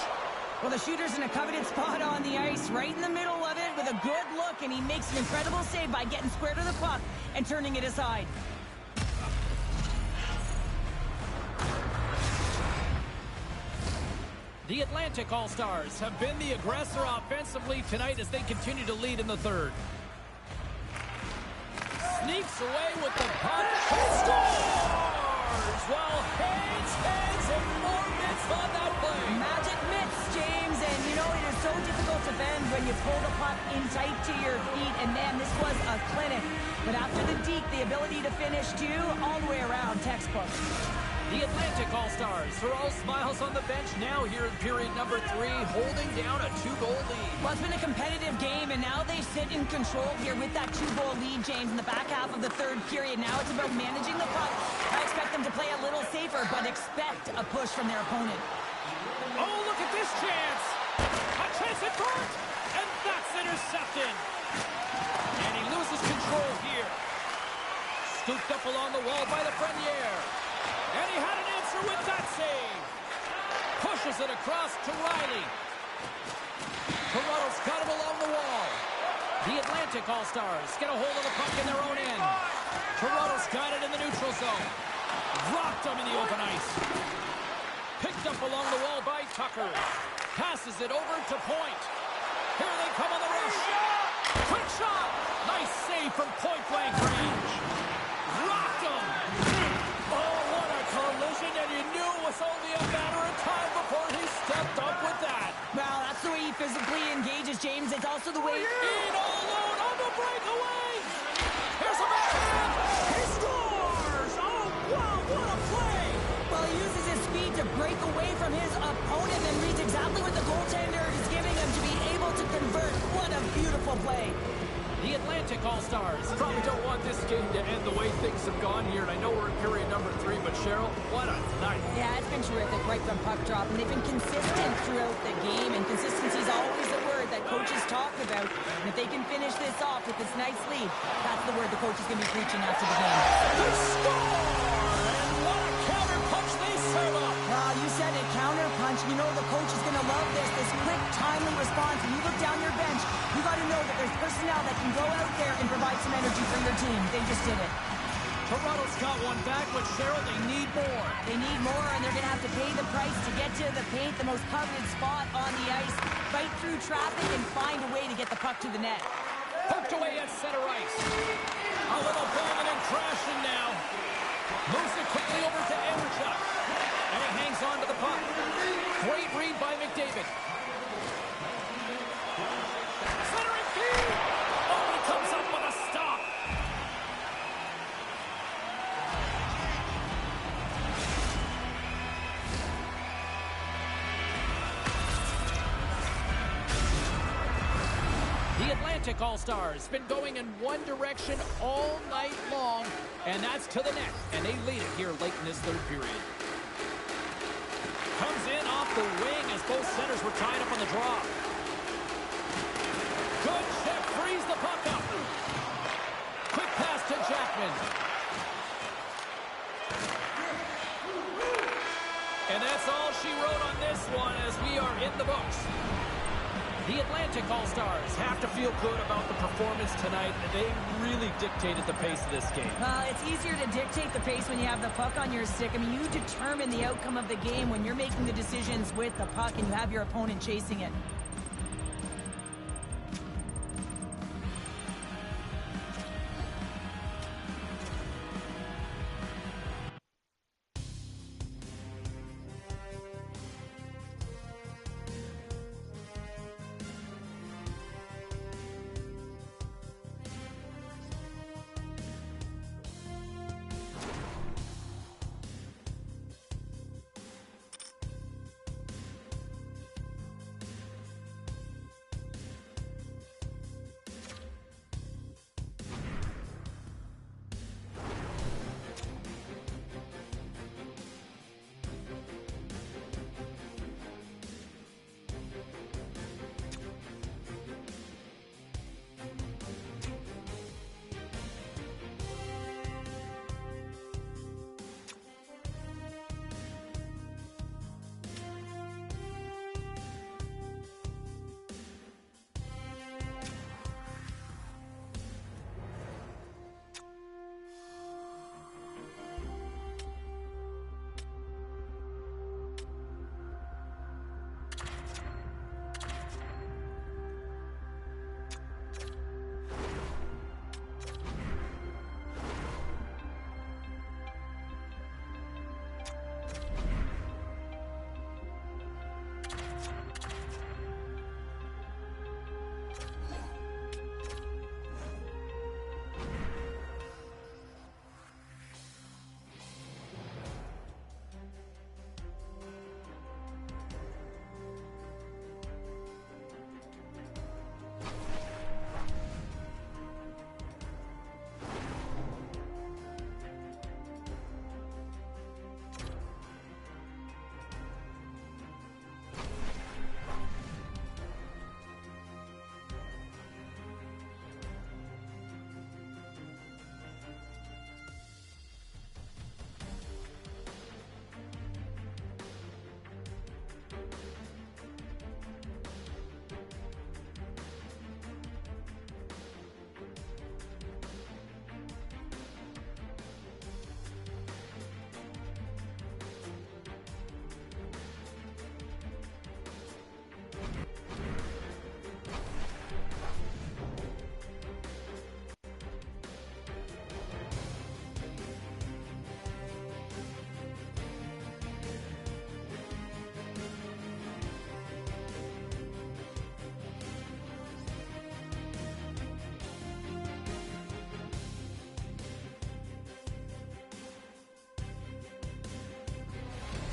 Well, the shooter's in a coveted spot on the ice, right in the middle of it with a good look, and he makes an incredible save by getting square to the puck and turning it aside. The Atlantic All-Stars have been the aggressor offensively tonight as they continue to lead in the third. Sneaks away with the puck. Scores! Well, heads, and more mitts on that play. Magic mitts, James, and you know it is so difficult to bend when you pull the puck in tight to your feet, and man, this was a clinic. But after the deke, the ability to finish too, all the way around, textbook. The Atlantic All-Stars are all smiles on the bench now here in period number 3, holding down a 2-goal lead. Well, it's been a competitive game, and now they sit in control here with that 2-goal lead, James, in the back half of the third period. Now it's about managing the puck. I expect them to play a little safer, but expect a push from their opponent. Oh, look at this chance. A chance at front. And that's intercepted. And he loses control here. Scooped up along the wall by the Frenier. And he had an answer with that save. Pushes it across to Riley. Toronto's got him along the wall. The Atlantic All-Stars get a hold of the puck in their own end. Toronto's got it in the neutral zone. Rocked him in the open ice. Picked up along the wall by Tucker. Passes it over to Point. Here they come on the rush. Quick shot. Nice save from point-blank range. Rocked him. Oh, what a collision, and you knew it was only a matter of time before he stepped up with that. Well, that's the way he physically engages, James. It's also the way... In all alone on the breakaway. Here's a backhand. He scores. Oh, wow, what a play. Well, he uses his speed to break away from his opponent and reads exactly what the goaltender is giving him to be able to convert. What a beautiful play. The Atlantic All-Stars probably don't want this game to end the way things have gone here, and I know we're in period number 3, but Cheryl, what a night. Yeah, it's been terrific right from puck drop, and they've been consistent throughout the game, and consistency is always a word that coaches talk about. And if they can finish this off with this nice lead, that's the word the coach is going to be preaching after the game. They score! And what a counter punch they serve up! You said it, counter punch. You know the coach is going to love this quick, timely response. When you look down your bench, you got to know that there's personnel that can go out there and provide some energy for your team. They just did it. Toronto's got one back, but Cheryl, they need more. They need more, and they're going to have to pay the price to get to the paint, the most coveted spot on the ice, fight through traffic, and find a way to get the puck to the net. Poked away at center ice. A little bombing and crashing now. Moves it quickly over to Anderchuk. And he hangs on to the puck. Great read by McDavid. Centering feed. Oh, he comes up with a stop. The Atlantic All-Stars been going in one direction all night long, and that's to the net, and they lead it here late in this third period. Comes in off the wing as both centers were tied up on the draw. Good check, frees the puck up. Quick pass to Jackman. And that's all she wrote on this one as we are in the books. The Atlantic All-Stars have to feel good about the performance tonight. They really dictated the pace of this game. It's easier to dictate the pace when you have the puck on your stick. I mean, you determine the outcome of the game when you're making the decisions with the puck and you have your opponent chasing it.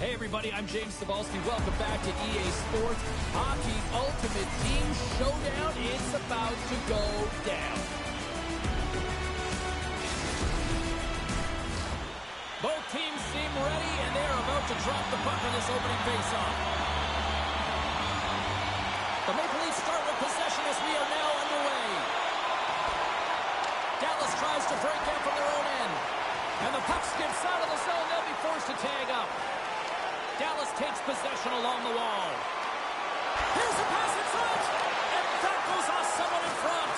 Hey everybody, I'm James Cebulski. Welcome back to EA Sports Hockey Ultimate Team Showdown. It's about to go down. Both teams seem ready, and they are about to drop the puck on this opening faceoff. The Maple Leafs start with possession as we are now underway. Dallas tries to break in from their own end. And the puck skips out of the zone. They'll be forced to tag up. Dallas takes possession along the wall. Here's a pass in front, and that goes off someone in front.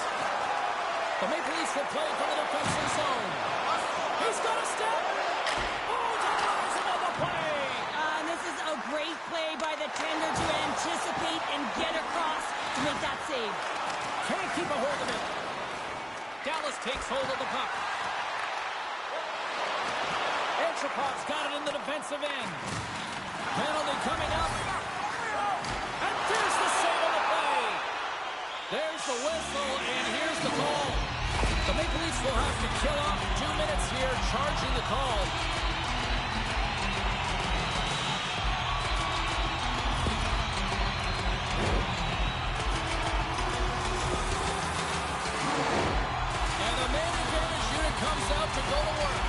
The Maple Leafs will play from the defensive zone. He's got a step. Oh, delivers him on the play. This is a great play by the tender to anticipate and get across to make that save. Can't keep a hold of it. Dallas takes hold of the puck. Antropov's got it in the defensive end. Penalty coming up. And there's the save on the play. There's the whistle, and here's the call. The Maple Leafs will have to kill off 2 minutes here, charging the call. And the man advantage unit comes out to go to work.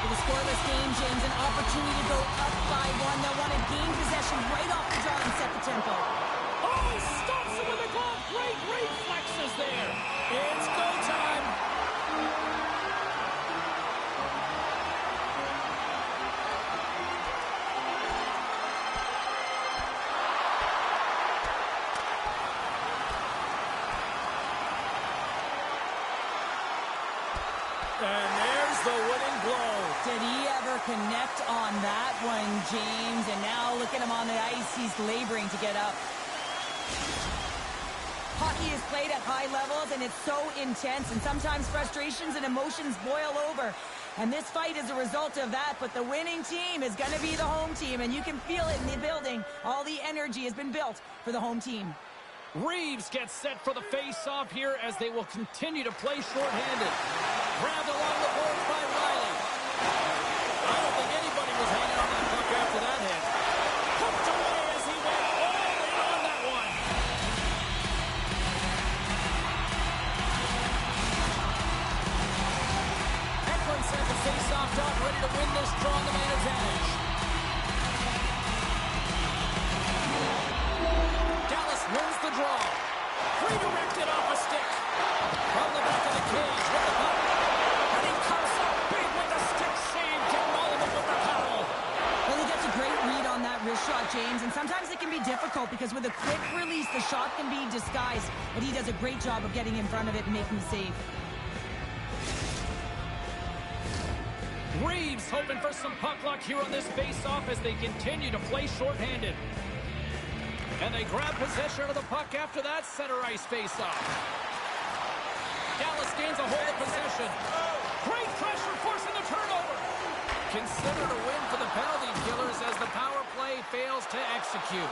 With a scoreless game, James, an opportunity to go up by one. They'll want to gain possession right off the draw and set the tempo. Oh, he stops it with a glove. Great reflexes there. It's go time. And there's the winning blow. Did he ever connect on that one, James? And now look at him on the ice. He's laboring to get up. Hockey is played at high levels, and it's so intense, and sometimes frustrations and emotions boil over. And this fight is a result of that, but the winning team is going to be the home team, and you can feel it in the building. All the energy has been built for the home team. Reeves gets set for the face-off here as they will continue to play shorthanded. Grabbed along the boards by Riley. I don't think anybody was hanging on that puck after that hit. Hooked away as he went all in on that one. Eklund sent the face-off dot, ready to win this draw on the man advantage. Dallas wins the draw. Redirected off a stick. From the back of the cage with the puck. And he comes up big with the stick save. Getting all of it with the paddle. Well, he gets a great read on that wrist shot, James, and sometimes it can be difficult because with a quick release, the shot can be disguised, but he does a great job of getting in front of it and making the save. Reeves hoping for some puck luck here on this face-off as they continue to play shorthanded. And they grab possession of the puck after that center ice face-off. Dallas gains a hold of possession. Great pressure forcing the turnover. Considered a win for the penalty killers as the power play fails to execute.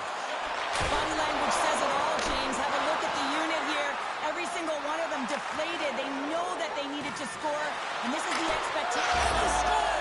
Body language says it all, James. Have a look at the unit here. Every single one of them deflated. They know that they needed to score, and this is the expectation. The score!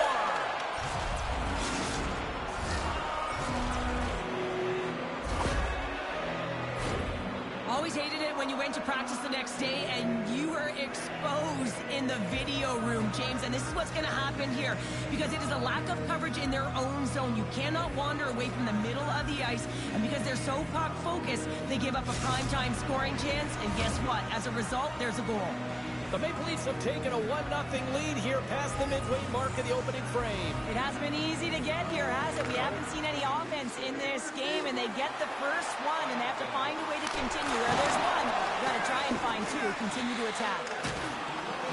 Always hated it when you went to practice the next day and you were exposed in the video room, James. And this is what's going to happen here because it is a lack of coverage in their own zone. You cannot wander away from the middle of the ice. And because they're so puck focused, they give up a primetime scoring chance. And guess what? As a result, there's a goal. The Maple Leafs have taken a 1-0 lead here past the midway mark of the opening frame. It hasn't been easy to get here, has it? We haven't seen any offense in this game, and they get the first one, and they have to find a way to continue. Where there's one, you got to try and find two. Continue to attack.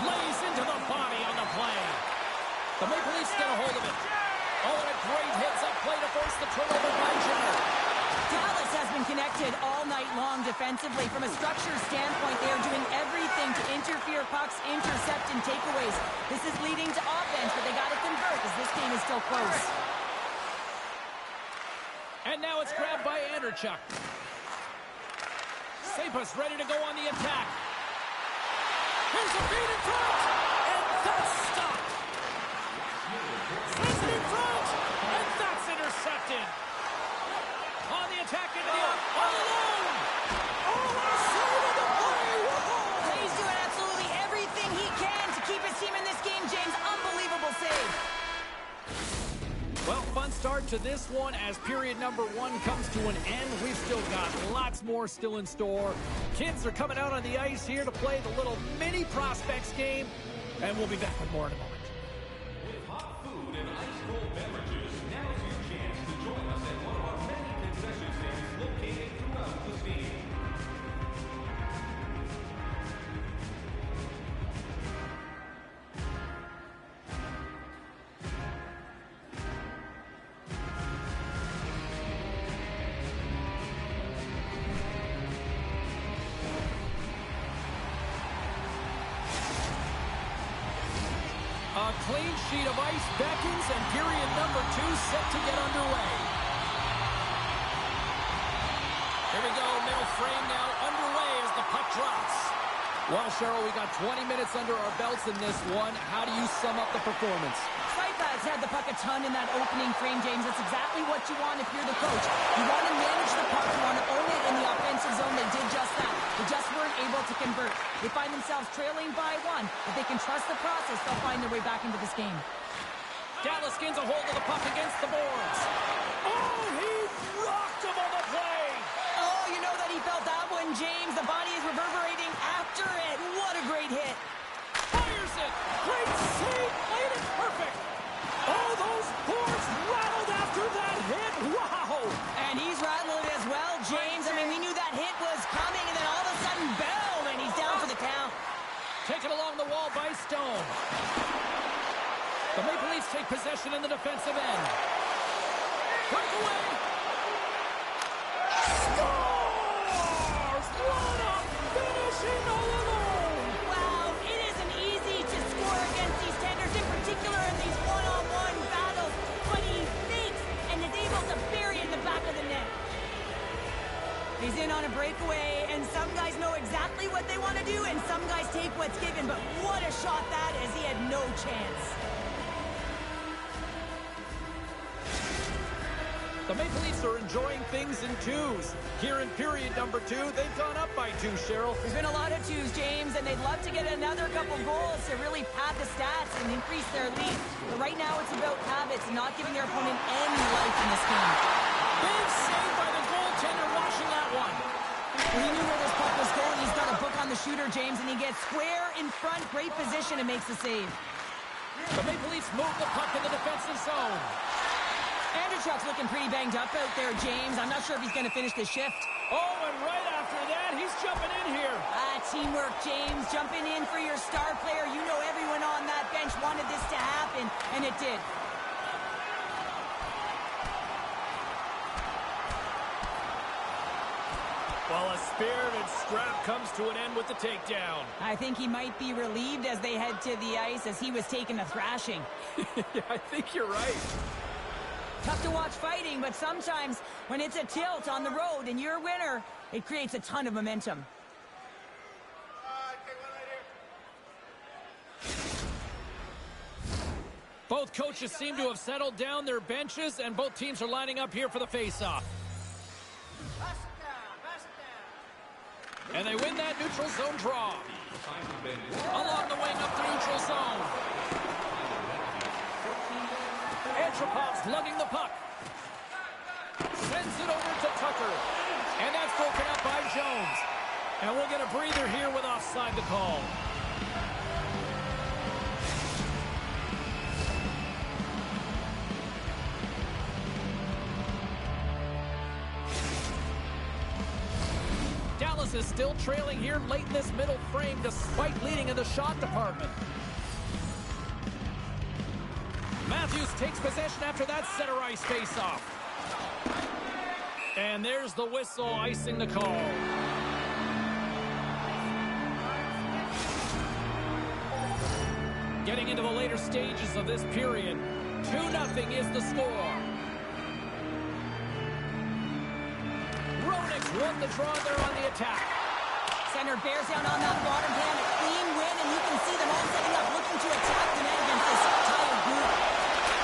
Lays into the body on the play. The Maple Leafs get a hold of it. Oh, and a great hits up play to force the turnover by Jenner. Dallas has been connected all night long defensively. From a structure standpoint, they are doing everything to interfere pucks, intercept, and takeaways. This is leading to offense, but they got to convert as this game is still close. And now it's grabbed by Anderchuk. Cepas ready to go on the attack. Here's a feed in front, and that's stopped. Sends it in front, and that's intercepted. James. Unbelievable save. Well, fun start to this one as period number 1 comes to an end. We've still got lots more still in store. Kids are coming out on the ice here to play the little mini prospects game, and we'll be back with more in a moment. With hot food and ice-cold beverages, now's your chance to join us at one of our many concession stands located throughout the stadium. A clean sheet of ice beckons, and period number 2 set to get underway. Here we go, middle frame now underway as the puck drops. Well, Cheryl, we got 20 minutes under our belts in this one. How do you sum up the performance? Sidebags had the puck a ton in that opening frame, James. That's exactly what you want if you're the coach. You want to manage the puck. You want to own it in the offensive zone. They did just that. They just weren't able to convert. They find themselves trailing by 1. If they can trust the process, they'll find their way back into this game. Dallas gains a hold of the puck against the boards. Oh, he rocked him on the play. Oh, you know that he felt that one, James. The body is reverberating after it. What a great hit. Fires it. Great save. Played it perfect. Oh, those boards rattled after that hit. Wow. And he's rattling as well, James. I mean, we knew that hit was coming, and then all of a sudden, boom, and he's down for the count. Taken along the wall by Stone. The Maple Leafs take possession in the defensive end. Breakaway. Scores! What a finishing all alone! Wow, it isn't easy to score against these tenders, in particular in these one-on-one battles, but he fakes and is able to bury it in the back of the net. He's in on a breakaway, and some guys know exactly what they want to do, and some guys take what's given, but what a shot that is. He had no chance. The Maple Leafs are enjoying things in twos. Here in period number 2, they've gone up by 2, Cheryl. There's been a lot of twos, James, and they'd love to get another couple goals to really pad the stats and increase their lead. But right now it's about habits, not giving their opponent any life in this game. Big save by the goaltender watching that one. Well, he knew where this puck was going. He's got a book on the shooter, James, and he gets square in front. Great position and makes the save. The Maple Leafs move the puck in the defensive zone. Andrechuk's looking pretty banged up out there, James. I'm not sure if he's going to finish the shift. Oh, and right after that, he's jumping in here. Teamwork, James. Jumping in for your star player. You know everyone on that bench wanted this to happen, and it did. Well, a spirited scrap comes to an end with the takedown. I think he might be relieved as they head to the ice as he was taking a thrashing. Yeah, I think you're right. Tough to watch fighting, but sometimes when it's a tilt on the road and you're a winner, it creates a ton of momentum. Both coaches seem to have settled down their benches, and both teams are lining up here for the face-off. And they win that neutral zone draw. Along the wing up the neutral zone. Antropov's lugging the puck. Sends it over to Tucker. And that's broken up by Jones. And we'll get a breather here with offside the call. Dallas is still trailing here late in this middle frame despite leading in the shot department. Matthews takes possession after that center ice face-off. And there's the whistle icing the call. Getting into the later stages of this period, 2-0 is the score. Roenick's won the draw there on the attack. Center bears down on that bottom hand, a clean win, and you can see them all setting up, looking to attack the net against this tired group.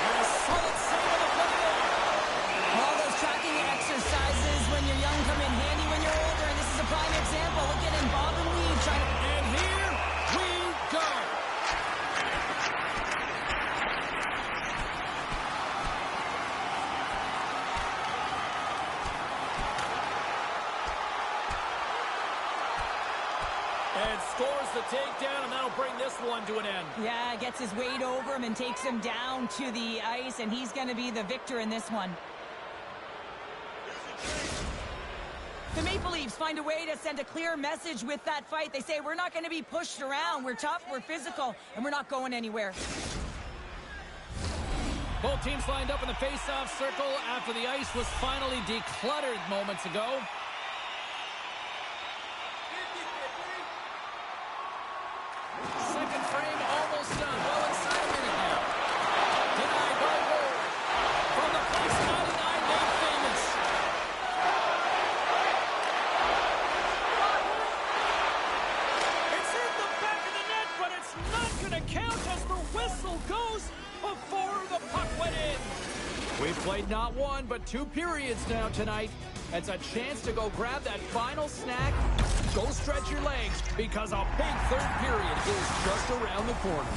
And a solid save on the play. All those tracking exercises when you're young come in handy when you're older, and this is a prime example. Look at him, bob and weave, trying to... And here we go. takedown, and that'll bring this one to an end. Yeah, gets his weight over him and takes him down to the ice, and he's going to be the victor in this one. The Maple Leafs find a way to send a clear message with that fight. They say, we're not going to be pushed around. We're tough, we're physical, and we're not going anywhere. Both teams lined up in the face-off circle after the ice was finally decluttered moments ago. Second frame almost done. Well inside a minute now. Denied by Ward. From the place 99, Nate Famous. It's in the back of the net, but it's not going to count as the whistle goes before the puck went in. We've played not one, but 2 periods now tonight. It's a chance to go grab that final snack. Go stretch your legs, because a big third period is just around the corner.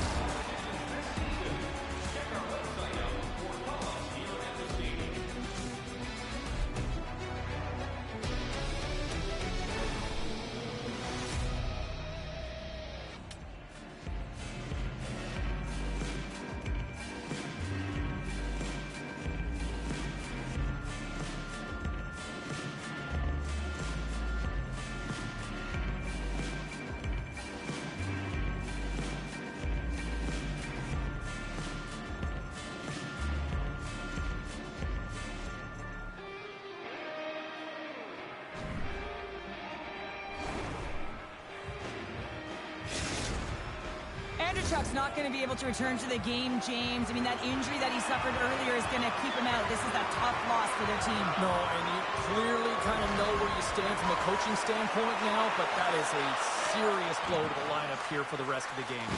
Chuck's not going to be able to return to the game, James. I mean, that injury that he suffered earlier is going to keep him out. This is a tough loss for their team. No, and you clearly kind of know where you stand from a coaching standpoint now, but that is a serious blow to the lineup here for the rest of the game.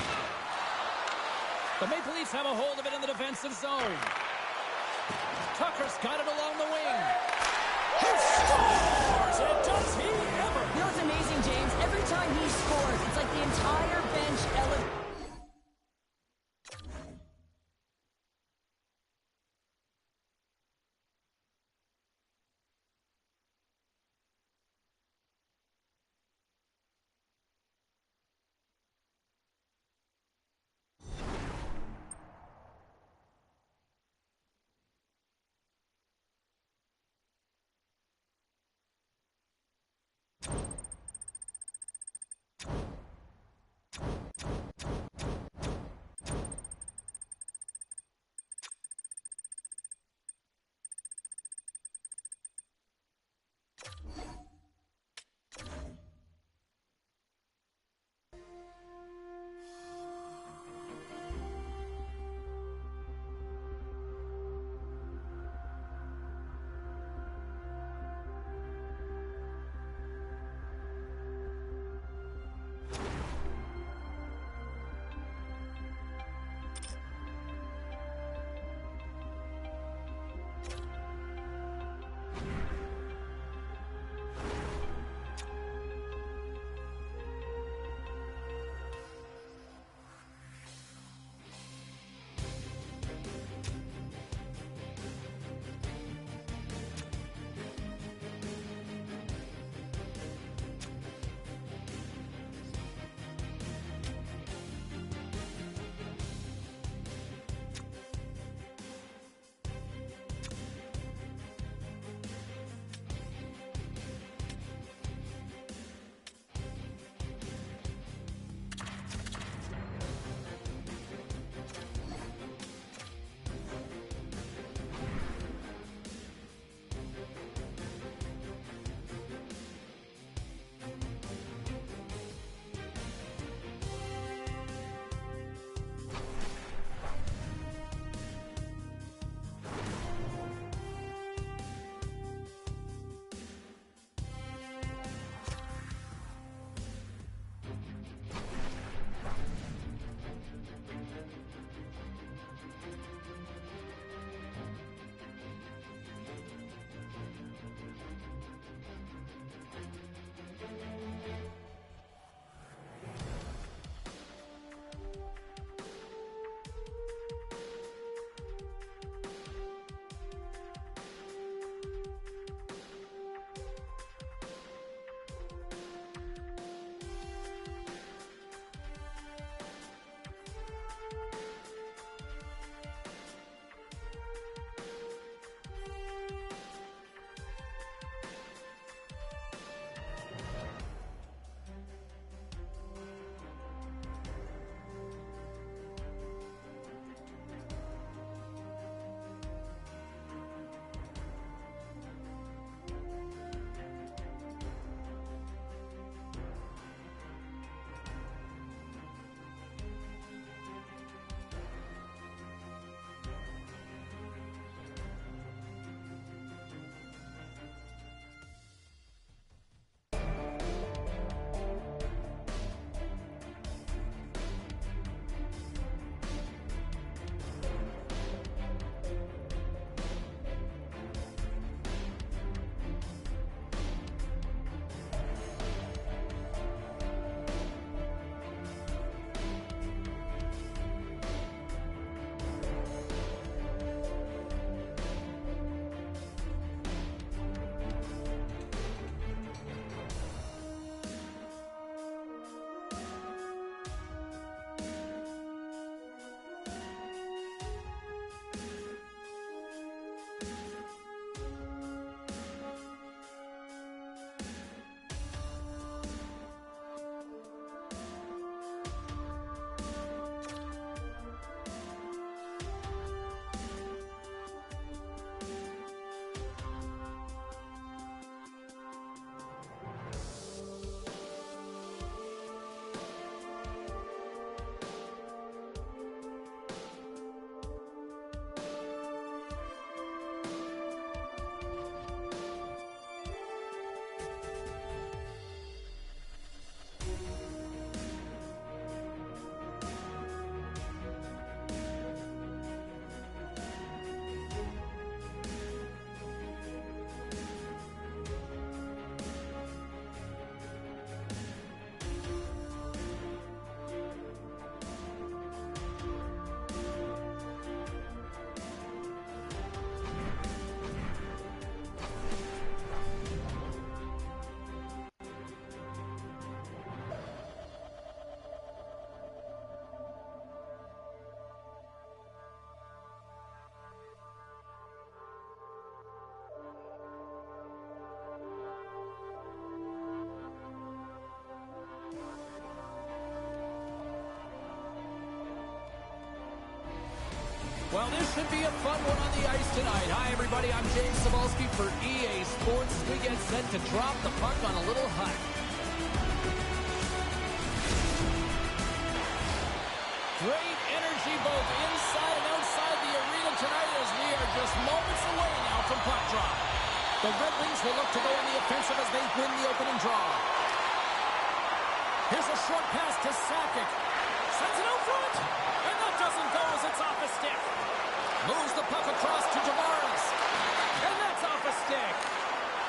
The Maple Leafs have a hold of it in the defensive zone. Tucker's got it along the wing. He scores! And does he ever? You know what's amazing, James? Every time he scores, it's like the entire bench elevates. Well, this should be a fun one on the ice tonight. Hi, everybody. I'm James Cebulski for EA Sports. We get set to drop the puck on a little hut. Great energy both inside and outside the arena tonight as we are just moments away now from puck drop. The Red Wings will look to go on the offensive as they win the opening draw. Here's a short pass to Sakic. Sends it out front. And that doesn't go as it's off a stick. Moves the puck across to Tavares. And that's off a stick.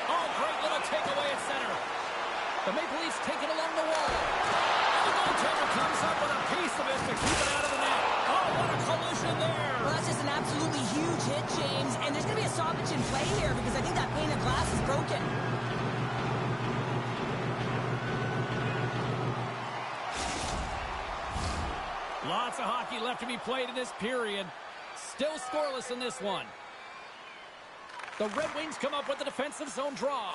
Oh, great little takeaway at center. The Maple Leafs take it along the wall. And the goaltender comes up with a piece of it to keep it out of the net. Oh, what a collision there. Well, that's just an absolutely huge hit, James. And there's going to be a stoppage in play here because I think that pane of glass is broken. Lots of hockey left to be played in this period. Still scoreless in this one. The Red Wings come up with the defensive zone draw.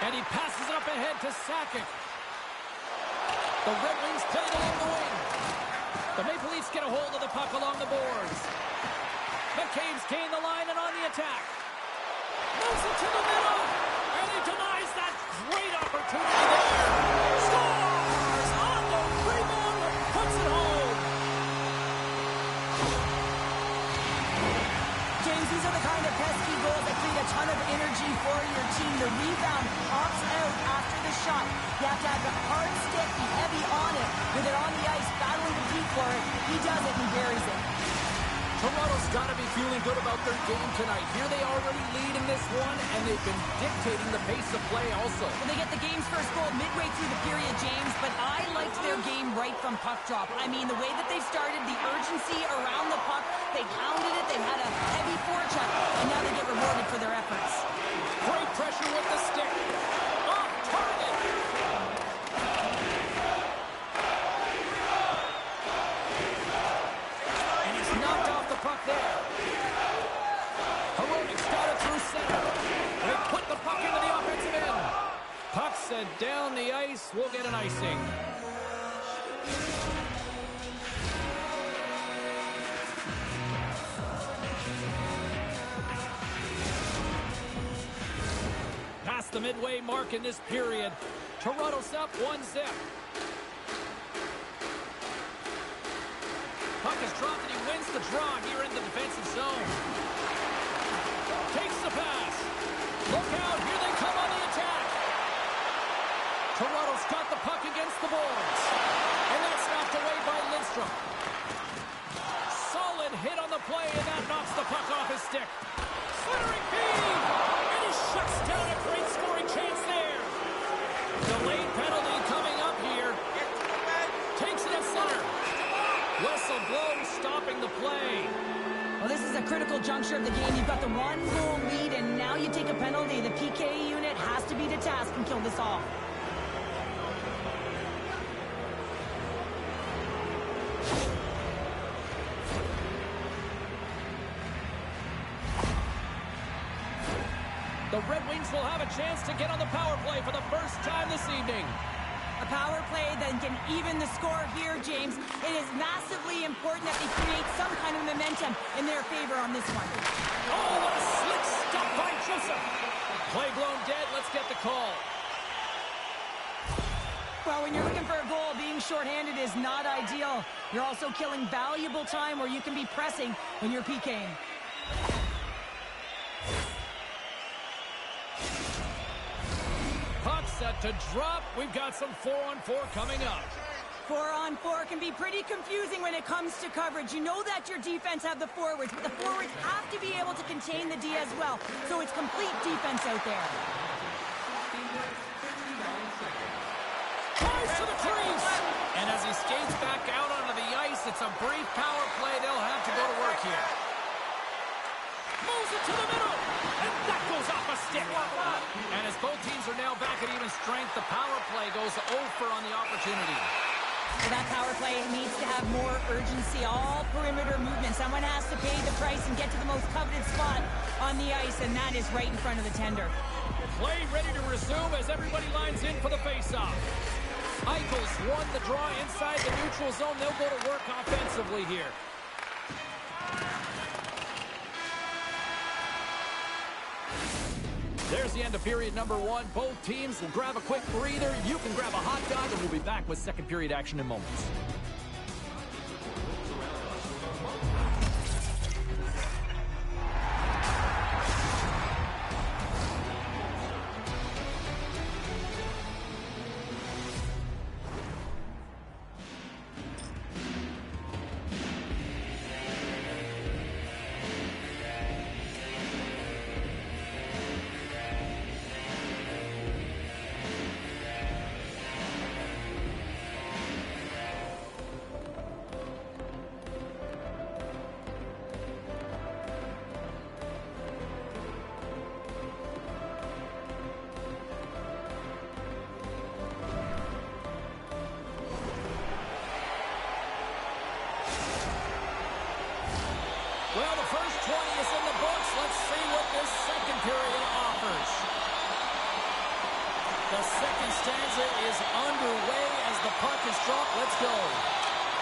And he passes it up ahead to Sakic. The Red Wings play it along the wing. The Maple Leafs get a hold of the puck along the boards. McCabe's gained the line and on the attack. Moves it to the middle. And he denies that great opportunity there. Scores on the rebound and puts it home. James, these are the kind of pesky goals that create a ton of energy for your team. The rebound pops out after the shot. You have to have the hard stick, be heavy on it. With it on the ice, battling to compete for it. He does it and he buries it. Toronto's got to be feeling good about their game tonight. Here they already lead in this one, and they've been dictating the pace of play also. Well, they get the game's first goal midway through the period, James, but I liked their game right from puck drop. I mean, the way that they started, the urgency around the puck, they pounded it, they had a heavy forecheck, and now they get rewarded for their efforts. Great pressure with the stick. Off target. And he's knocked off the puck there. Heronic's got it through center. They put the puck into the offensive end. Puck sent down the ice. We'll get an icing. Past the midway mark in this period. Toronto's up 1-0. Puck is dropped and he wins the draw here in the defensive zone. Takes the pass. Look out, here they come on the attack. Toronto's got the puck against the boards. And that's knocked away by Lindstrom. Solid hit on the play, and that knocks the puck off his stick. Slithering feed! And he shuts down a great scoring chance there. Delayed penalty coming up here. Takes it at center. Whistle blows, stopping the play. Well, this is a critical juncture of the game. You've got the one-goal lead, and now you take a penalty. The PK unit has to be to task and kill this off. The Red Wings will have a chance to get on the power play for the first time this evening. A power play that can even the score here, James. It is massively important that they create some kind of momentum in their favor on this one. Oh, what a slick stop by Joseph. Play blown dead. Let's get the call. Well, when you're looking for a goal, being shorthanded is not ideal. You're also killing valuable time where you can be pressing when you're PKing. Puck set to drop. We've got some 4-on-4 coming up. 4-on-4 can be pretty confusing when it comes to coverage. You know that your defense have the forwards, but the forwards have to be able to contain the D as well. So it's complete defense out there. Tries to the crease. And as he skates back out onto the ice, it's a brief power play. They'll have to go to work here. Moves it to the middle. And that goes off a stick. And as both teams are now back at even strength, the power play goes over on the opportunity. So that power play needs to have more urgency, all perimeter movement. Someone has to pay the price and get to the most coveted spot on the ice, and that is right in front of the tender. Play ready to resume as everybody lines in for the faceoff. Eichel's won the draw inside the neutral zone. They'll go to work offensively here. There's the end of period number 1. Both teams will grab a quick breather. You can grab a hot dog, and we'll be back with second period action in moments. Well, the first 20 is in the books. Let's see what this second period offers. The second stanza is underway as the puck is dropped. Let's go.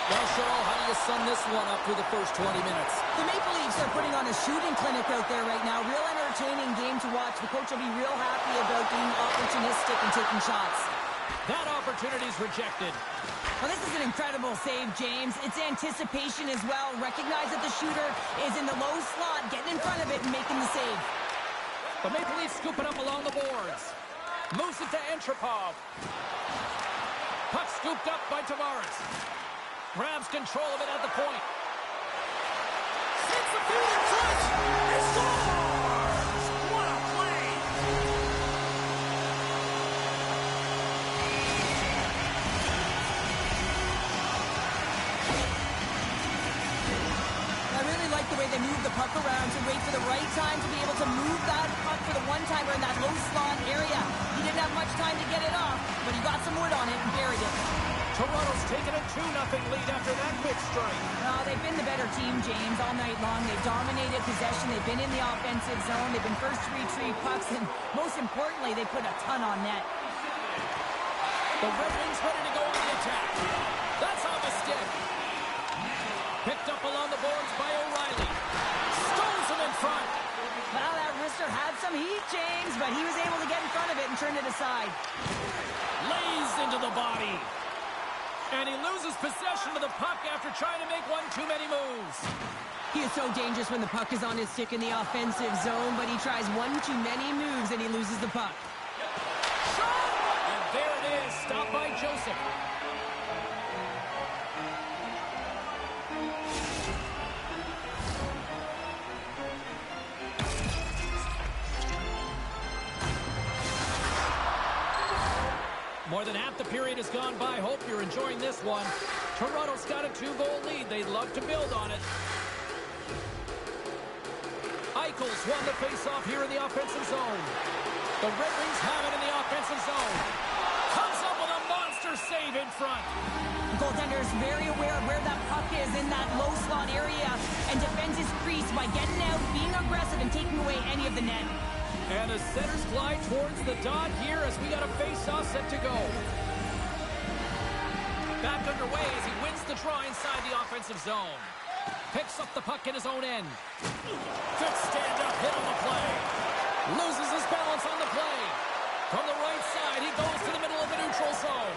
Well, Cheryl, how do you sum this one up through the first 20 minutes? The Maple Leafs are putting on a shooting clinic out there right now. Real entertaining game to watch. The coach will be real happy about being opportunistic and taking shots. That opportunity's rejected. Well, this is an incredible save, James. It's anticipation as well. Recognize that the shooter is in the low slot, getting in front of it and making the save. The Maple Leafs scoop it up along the boards. Moves it to Entropov. Puck scooped up by Tavares. Grabs control of it at the point. Sends the feet in front. He scores! What a play! I really like the way they move the puck around to wait for the right time to be able to move that puck for the one-timer in that low slot area. He didn't have much time to get it off, but he got some wood on it and buried it. Toronto's taken a 2-0 lead after that quick strike. No, they've been the better team, James, all night long. They've dominated possession. They've been in the offensive zone. They've been first to retrieve pucks, and most importantly, they put a ton on net. The Red Wings ready to go on the attack. That's on the stick. Picked up along the boards by O'Reilly. Stones him in front. Well, that wrister had some heat, James, but he was able to get in front of it and turn it aside. Lays into the body. And he loses possession of the puck after trying to make one too many moves. He is so dangerous when the puck is on his stick in the offensive zone, but he tries one too many moves and he loses the puck. Shot! And there it is, stopped by Joseph. More than half the period has gone by. Hope you're enjoying this one. Toronto's got a 2-goal lead. They'd love to build on it. Eichel's won the face-off here in the offensive zone. The Red Wings have it in the offensive zone. Comes up with a monster save in front. The goaltender is very aware of where that puck is in that low slot area and defends his crease by getting out, being aggressive, and taking away any of the net. And the centers glide towards the dot here as we got a face-off set to go. Back underway as he wins the draw inside the offensive zone. Picks up the puck in his own end. Good stand-up hit on the play. Loses his balance on the play. From the right side, he goes to the middle of the neutral zone.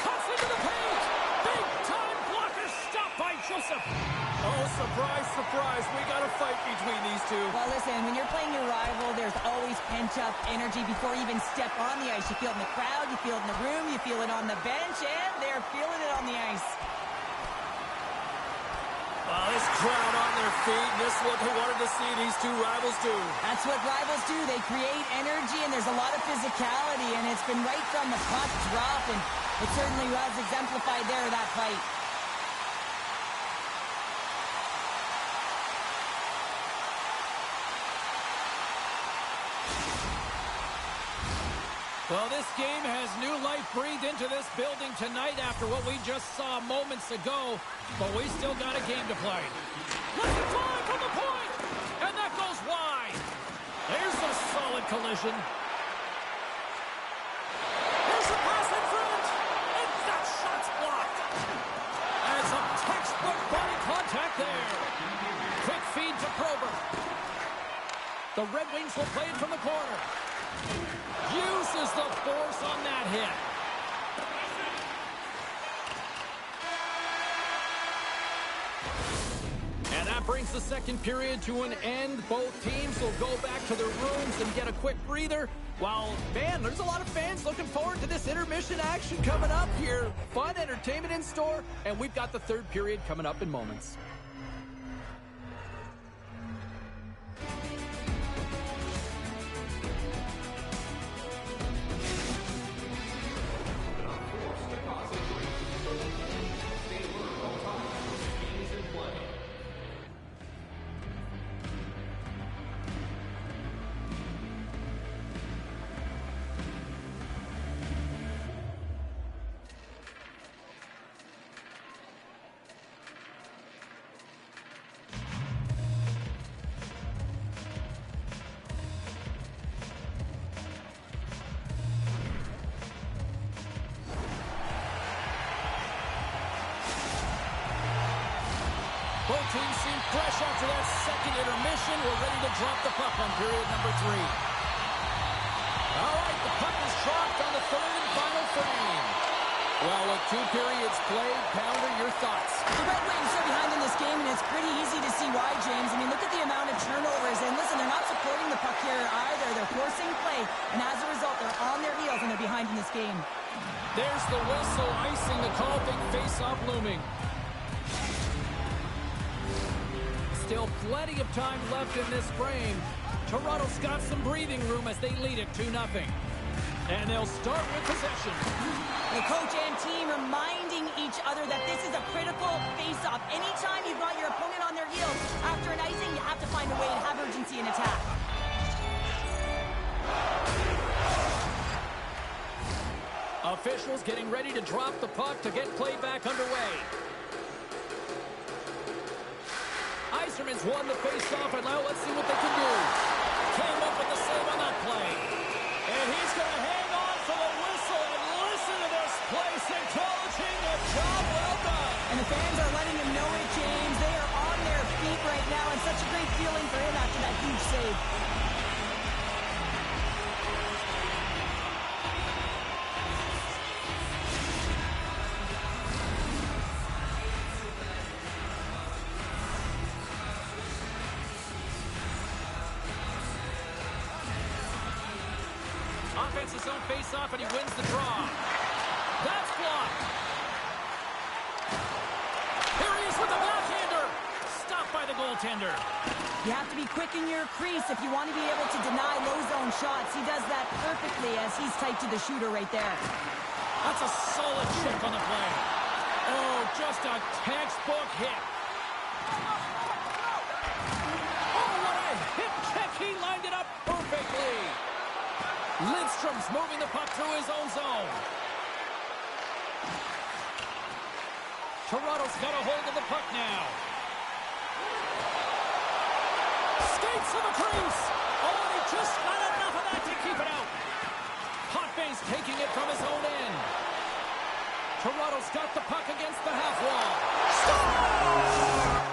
Cuts into the paint. Big-time blocker stopped by Joseph. Oh, surprise, surprise. We got a fight between these two. Well, listen, when you're playing your rival, there's always pent-up energy before you even step on the ice. You feel it in the crowd, you feel it in the room, you feel it on the bench, and they're feeling it on the ice. Well, this crowd on their feet, this is what they wanted to see these two rivals do. That's what rivals do. They create energy, and there's a lot of physicality, and it's been right from the puck drop, and it certainly was exemplified there, that fight. Well, this game has new life breathed into this building tonight after what we just saw moments ago, but we still got a game to play. Let's fly from the point, and that goes wide. There's a solid collision. Here's a pass in front, and that shot's blocked. And some textbook body contact there. Quick feed to Prober. The The Red Wings will play it from the corner. Uses the force on that hit. And that brings the second period to an end. Both teams will go back to their rooms and get a quick breather. While, man, there's a lot of fans looking forward to this intermission action coming up here. Fun entertainment in store, and we've got the third period coming up in moments. Both teams seem fresh after that second intermission. We're ready to drop the puck on period number 3. All right, the puck is dropped on the third and final frame. Well, with 2 periods played, Pounder, your thoughts? The Red Wings are behind in this game, and it's pretty easy to see why, James. I mean, look at the amount of turnovers. And listen, they're not supporting the puck here either. They're forcing play, and as a result, they're on their heels, and they're behind in this game. There's the whistle, icing the call, big face-off looming. Still plenty of time left in this frame. Toronto's got some breathing room as they lead it 2-0. And they'll start with possession. The coach and team reminding each other that this is a critical face-off. Anytime you've got your opponent on their heels after an icing, you have to find a way to have urgency in attack. Officials getting ready to drop the puck to get play back underway. Yzerman's won the face-off, and now let's see what they can do. Came up with the save on that play. And he's going to hang on for the whistle and listen to this place acknowledging a job well done. And the fans are letting him know it, James. They are on their feet right now, and such a great feeling for him after that huge save. Offense his own face-off, and he wins the draw. That's blocked. Here he is with the backhander. Stopped by the goaltender. You have to be quick in your crease if you want to be able to deny low-zone shots. He does that perfectly as he's tight to the shooter right there. That's a solid check on the play. Oh, just a textbook hit. Oh, what a hip check. He lined it up perfectly. Lidstrom's moving the puck through his own zone. Toronto's got a hold of the puck now. Skates to the crease. Oh, he just got enough of that to keep it out. Potvin taking it from his own end. Toronto's got the puck against the half wall. Stop!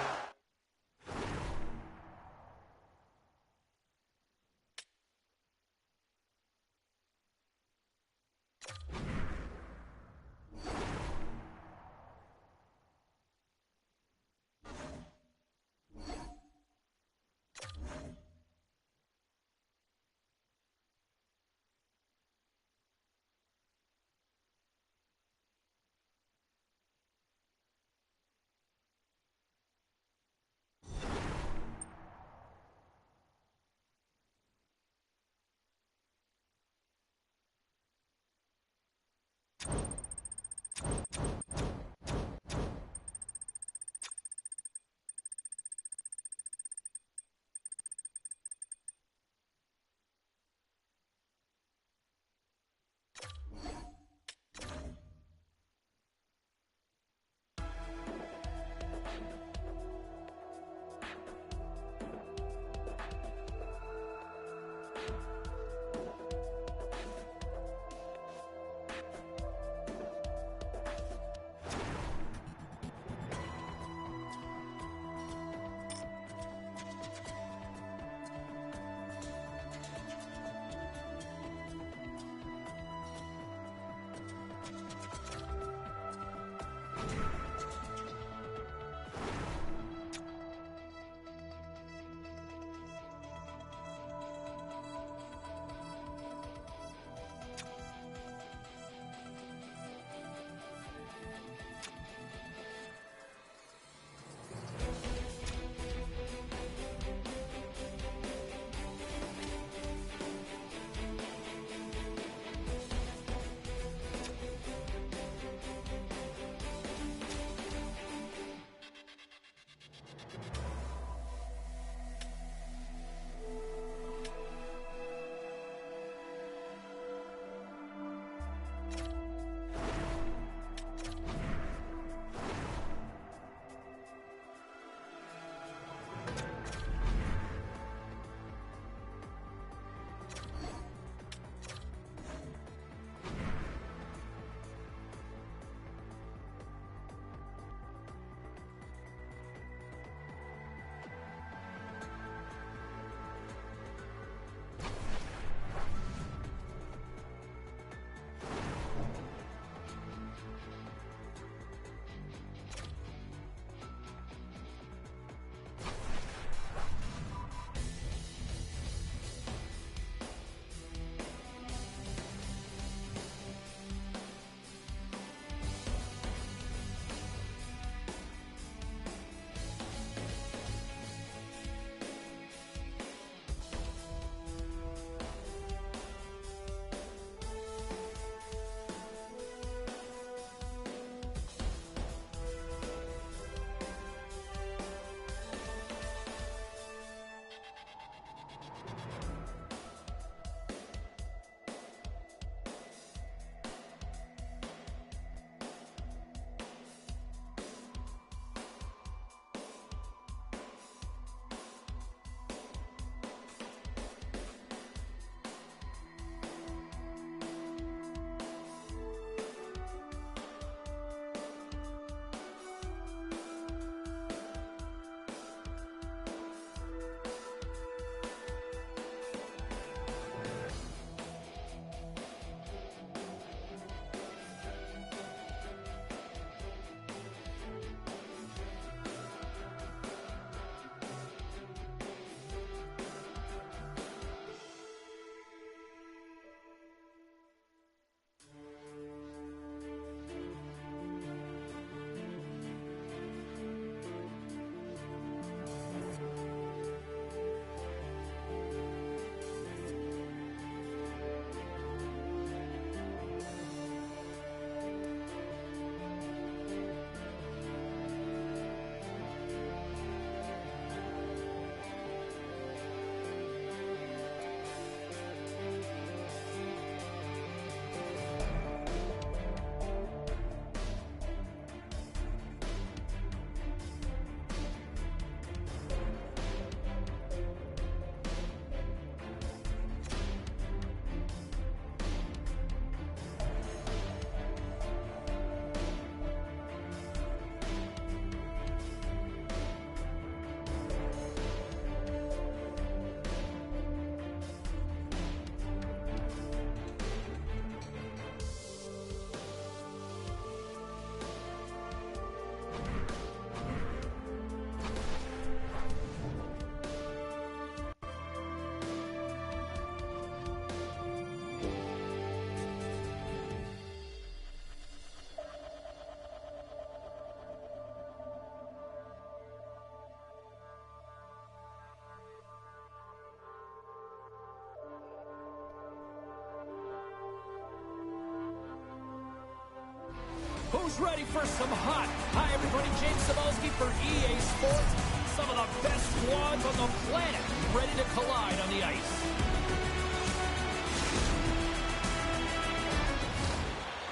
Who's ready for some hot? Hi, everybody. James Cebulski for EA Sports. Some of the best squads on the planet ready to collide on the ice.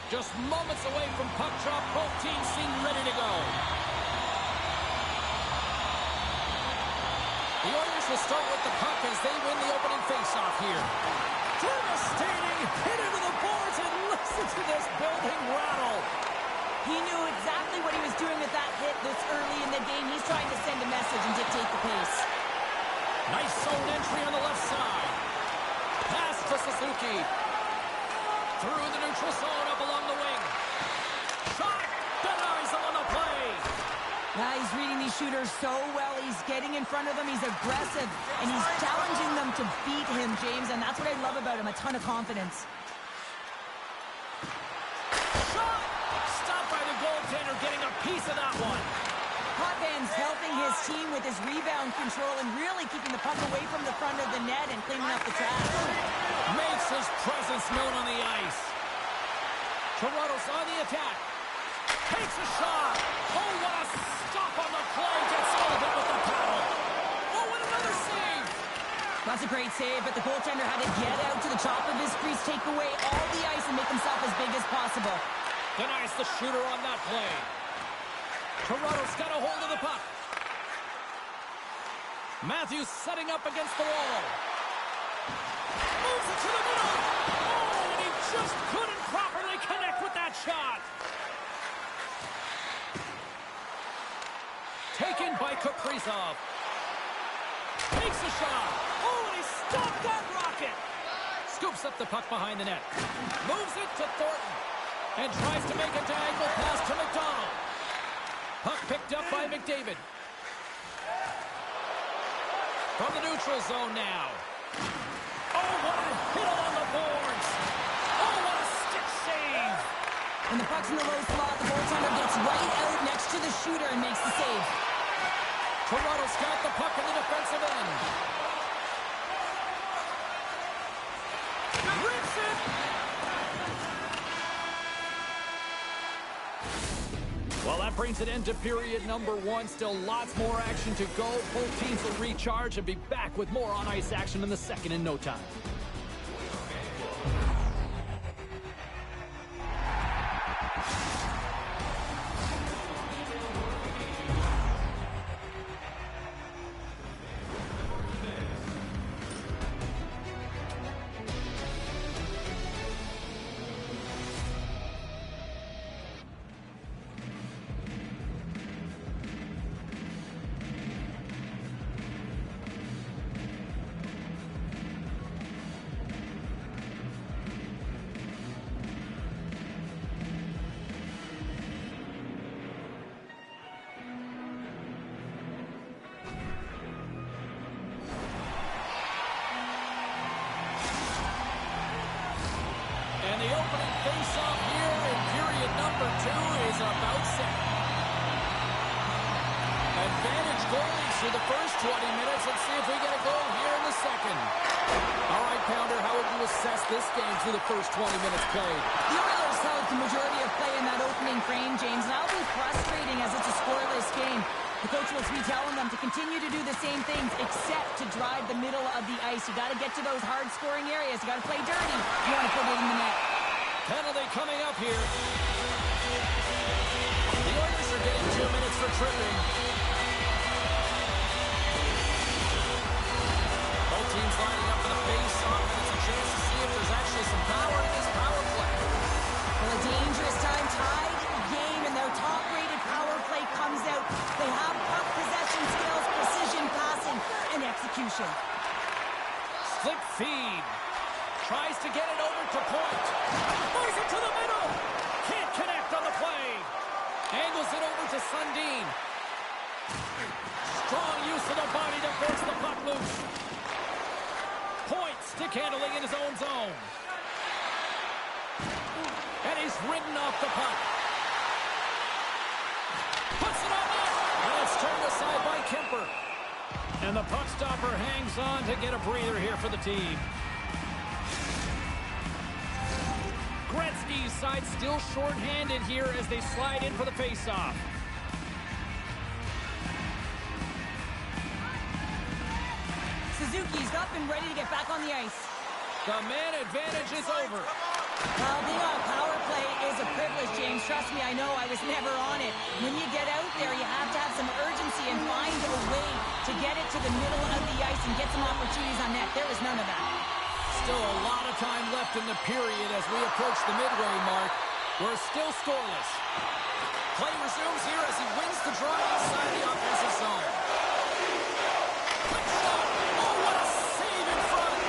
Just moments away from puck drop. Both teams seem ready to go. The Oilers will start with the puck as they win the opening faceoff here. Devastating hit into the boards, and listen to this building rattle. He knew exactly what he was doing with that hit this early in the game. He's trying to send a message and dictate the pace. Nice zone entry on the left side. Pass to Suzuki. Through the neutral zone, up along the wing. Shot! Denies him on the play. Now he's reading these shooters so well. He's getting in front of them. He's aggressive, and he's challenging them to beat him, James, and that's what I love about him, a ton of confidence. Shot! Stopped by the goaltender, getting a piece of that one. Potvins helping his team with his rebound control and really keeping the puck away from the front of the net and cleaning up the trash. Makes his presence known on the ice. Toronto's on the attack. Takes a shot. Oh, what a stop on the play. Gets all of it with the paddle. Oh, and another save. That's a great save, but the goaltender had to get out to the top of his crease, take away all the ice, and make himself as big as possible. Denies the shooter on that play. Toronto's got a hold of the puck. Matthews setting up against the wall. Moves it to the middle. Oh, and he just couldn't properly connect with that shot. Taken by Kaprizov. Takes a shot. Oh, and he stopped that rocket. Scoops up the puck behind the net. Moves it to Thornton. And tries to make a diagonal pass to McDonald. Puck picked up by McDavid. From the neutral zone now. Oh, what a hit along the boards. Oh, what a stick save. When the puck's in the low slot, the goaltender gets right out next to the shooter and makes the save. Toronto's got the puck in the defensive end. Rips it. Well, that brings an end to period number one. Still lots more action to go. Both teams will recharge and be back with more on-ice action in the second in no time. And the opening face-off here in period number two is about set. Advantage goalies through the first 20 minutes. Let's see if we get a goal here in the second. All right, Pounder, how would you assess this game through the first 20 minutes played? The Oilers held the majority of play in that opening frame, James, and that'll be frustrating as it's a scoreless game. The coach will be telling them to continue to do the same things except to drive the middle of the ice. You got to get to those hard-scoring areas. You got to play dirty. You want to put it in the net. Penalty coming up here. The Oilers are getting 2 minutes for tripping. Both teams lining up for the face-off, and it's a chance to see if there's actually some power in this power play. Well, a dangerous time, tied game, and their top-rated power play comes out. They have puck possession skills, precision passing, and execution. Slick feed. Tries to get it over to Point. Moves it to the middle. Can't connect on the play. Angles it over to Sundin. Strong use of the body to force the puck loose. Point stick handling in his own zone. And he's ridden off the puck. Puts it on net. And it's turned aside by Kemper. And the puck stopper hangs on to get a breather here for the team. Gretzky's side still short-handed here as they slide in for the face-off. Suzuki's up and ready to get back on the ice. The man advantage is over. Well, being on a power play is a privilege, James. Trust me, I know. I was never on it. When you get out there, you have to have some urgency and find a way to get it to the middle of the ice and get some opportunities on net. There was none of that. Still a lot of time left in the period as we approach the midway mark. We're still scoreless. Play resumes here as he wins the draw inside the offensive zone. Quick shot. Oh, what a save in front.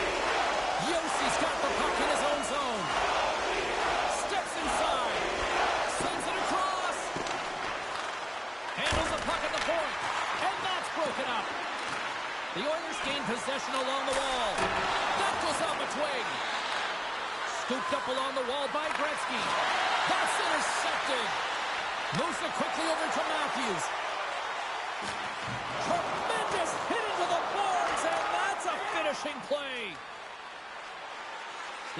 Yossi's got the puck in his own zone. Steps inside. Sends it across. Handles the puck at the point. And that's broken up. The Oilers gain possession along the wall. That goes off a twig. Scooped up along the wall by Gretzky. That's intercepted. Moves it quickly over to Matthews. Tremendous hit into the boards, and that's a finishing play.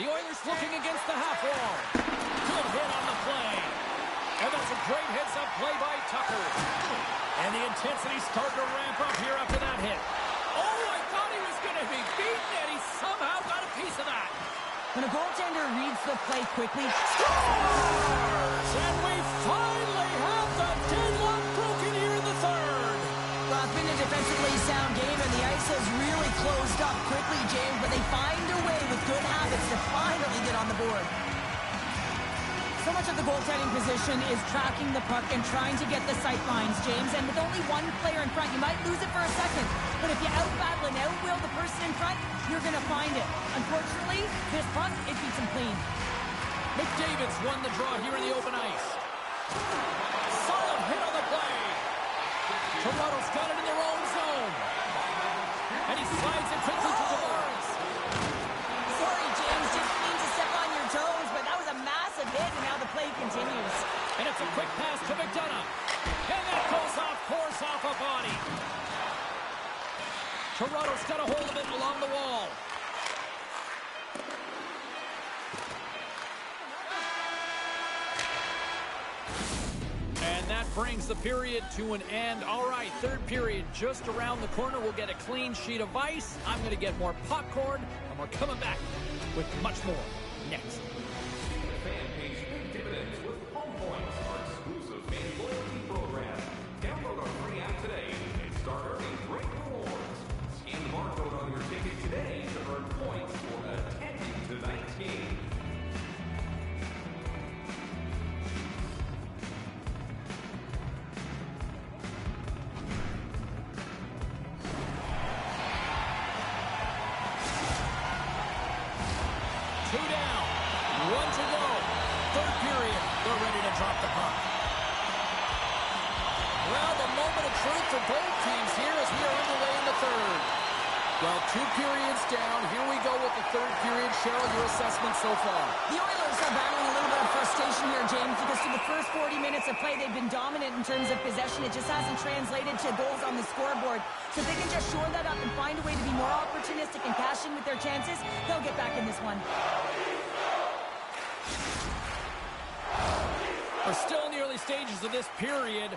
The Oilers looking against the half wall. Good hit on the play. And that's a great heads-up play by Tucker. And the intensity starting to ramp up here after that hit. Oh, I thought he was going to be beaten, and he somehow got a piece of that. When a goaltender reads the play quickly, scores! And we finally have the deadlock broken here in the third. Well, it's been a defensively sound game, and the ice has really closed up quickly, James, but they find a way with good habits to finally get on the board. So much of the goaltending position is tracking the puck and trying to get the sight lines, James, and with only one player in front, you might lose it for a second, but if you out-battle and out-will the person in front, you're going to find it. Unfortunately, this puck, it beats him clean. McDavid's won the draw here in the open ice. Solid hit on the play. Toronto's got it in their own zone. And he slides it quickly to Tavares. Sorry, James, didn't mean to step on your toes, but that was a massive hit, and now the play continues. And it's a quick pass to McDonough. And that goes off course off a body. Toronto's got a hold of it along the wall. And that brings the period to an end. All right, third period just around the corner. We'll get a clean sheet of ice. I'm going to get more popcorn, and we're coming back with much more next. Fan pays big dividends with Home Points, our exclusive fan loyalty program. Download our free app today and start earning great rewards. Scan the barcode on your ticket today to earn points for attending tonight's game. Two down, one to go. Third period, they're ready to drop the puck. Well, the moment of truth for both teams here as we are underway in the third. Well, 2 periods down. Here we go with the third period. Cheryl, your assessment so far? The Oilers are battling a little bit of frustration here, James, because through the first 40 minutes of play, they've been dominant in terms of possession. It just hasn't translated to goals on the scoreboard. So if they can just shore that up and find a way to be more opportunistic and cash in with their chances, they'll get back in this one. We're still in the early stages of this period.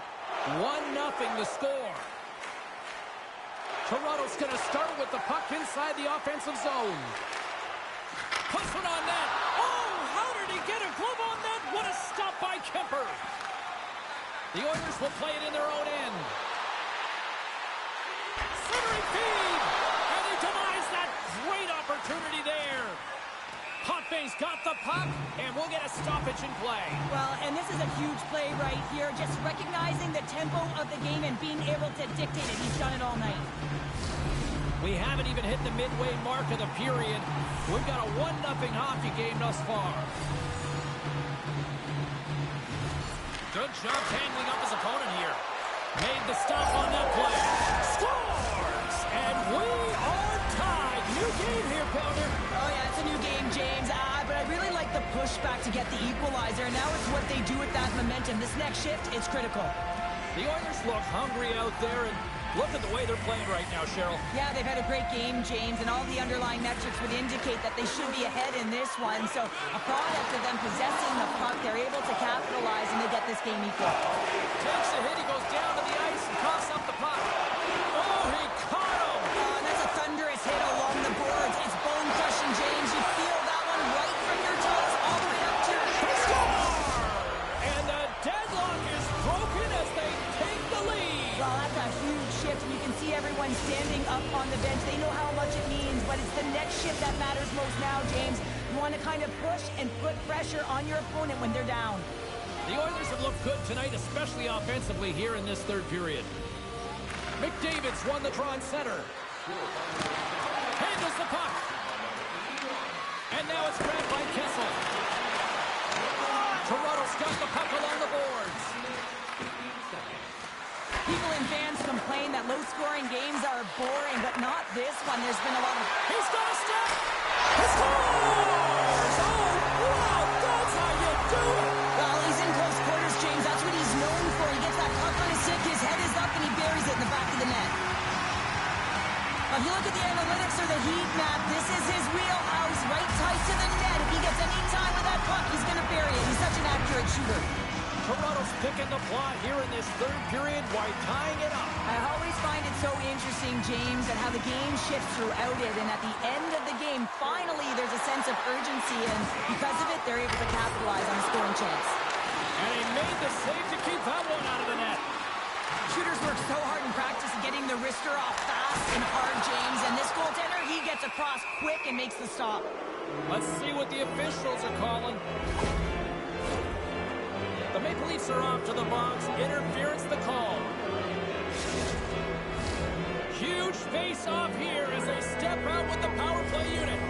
1-0 the score. Toronto's going to start with the puck inside the offensive zone. Puts one on net. Oh, how did he get a glove on that? What a stop by Kemper. The Oilers will play it in their own end. Centering feed. And they demise that great opportunity there. Potvay's got the puck, and we'll get a stoppage in play. Well, and this is a huge play right here. Just recognizing the tempo of the game and being able to dictate it. He's done it all night. We haven't even hit the midway mark of the period. We've got a 1-0 hockey game thus far. Good job tangling up his opponent here. Made the stop on that play. Scores! And we are tied. New game here, Pounder. Oh, yeah, it's a new game, James. But I really like the pushback to get the equalizer. And now it's what they do with that momentum. This next shift, it's critical. The Oilers look hungry out there, and Look at the way they're playing right now, Cheryl. Yeah, they've had a great game, James, and all the underlying metrics would indicate that they should be ahead in this one. So a product of them possessing the puck, they're able to capitalize, and they get this game equal. Takes a hit, he goes down to the ice and coughs up the puck. Oh, he caught him! And that's a thunderous hit along the boards. It's bone-crushing, James. You feel that one right from your toes all the way up to your Score! And the deadlock is broken as they take the lead. Well, that's a huge shift, and you can see everyone standing up on the bench. They know how much it means, but it's the next shift that matters most now, James. You want to kind of push and put pressure on your opponent when they're down. The Oilers have looked good tonight, especially offensively here in this third period. McDavid's won the draw in center. Handles the puck. And now it's grabbed by Kessel. Toronto's got the puck along the boards. People and fans complain that low-scoring games are boring, but not this one. There's been a lot of... He's got a step! He scores! Oh, wow! That's how you do it! Well, he's in close quarters, James. That's what he's known for. He gets that puck on his stick, his head is up, and he buries it in the back of the net. Now, if you look at the analytics or the heat map, this is his wheelhouse, right tight to the net. If he gets any time with that puck, he's going to bury it. He's such an accurate shooter. Toronto's picking the plot here in this third period while tying it up. I always find it so interesting, James, and how the game shifts throughout it. And at the end of the game, finally, there's a sense of urgency. And because of it, they're able to capitalize on a scoring chance. And he made the save to keep that one out of the net. Shooters work so hard in practice getting the wrister off fast and hard, James. And this goaltender, he gets across quick and makes the stop. Let's see what the officials are calling. The Maple Leafs are off to the box. Interference the call. Huge face-off here as they step out with the power play unit.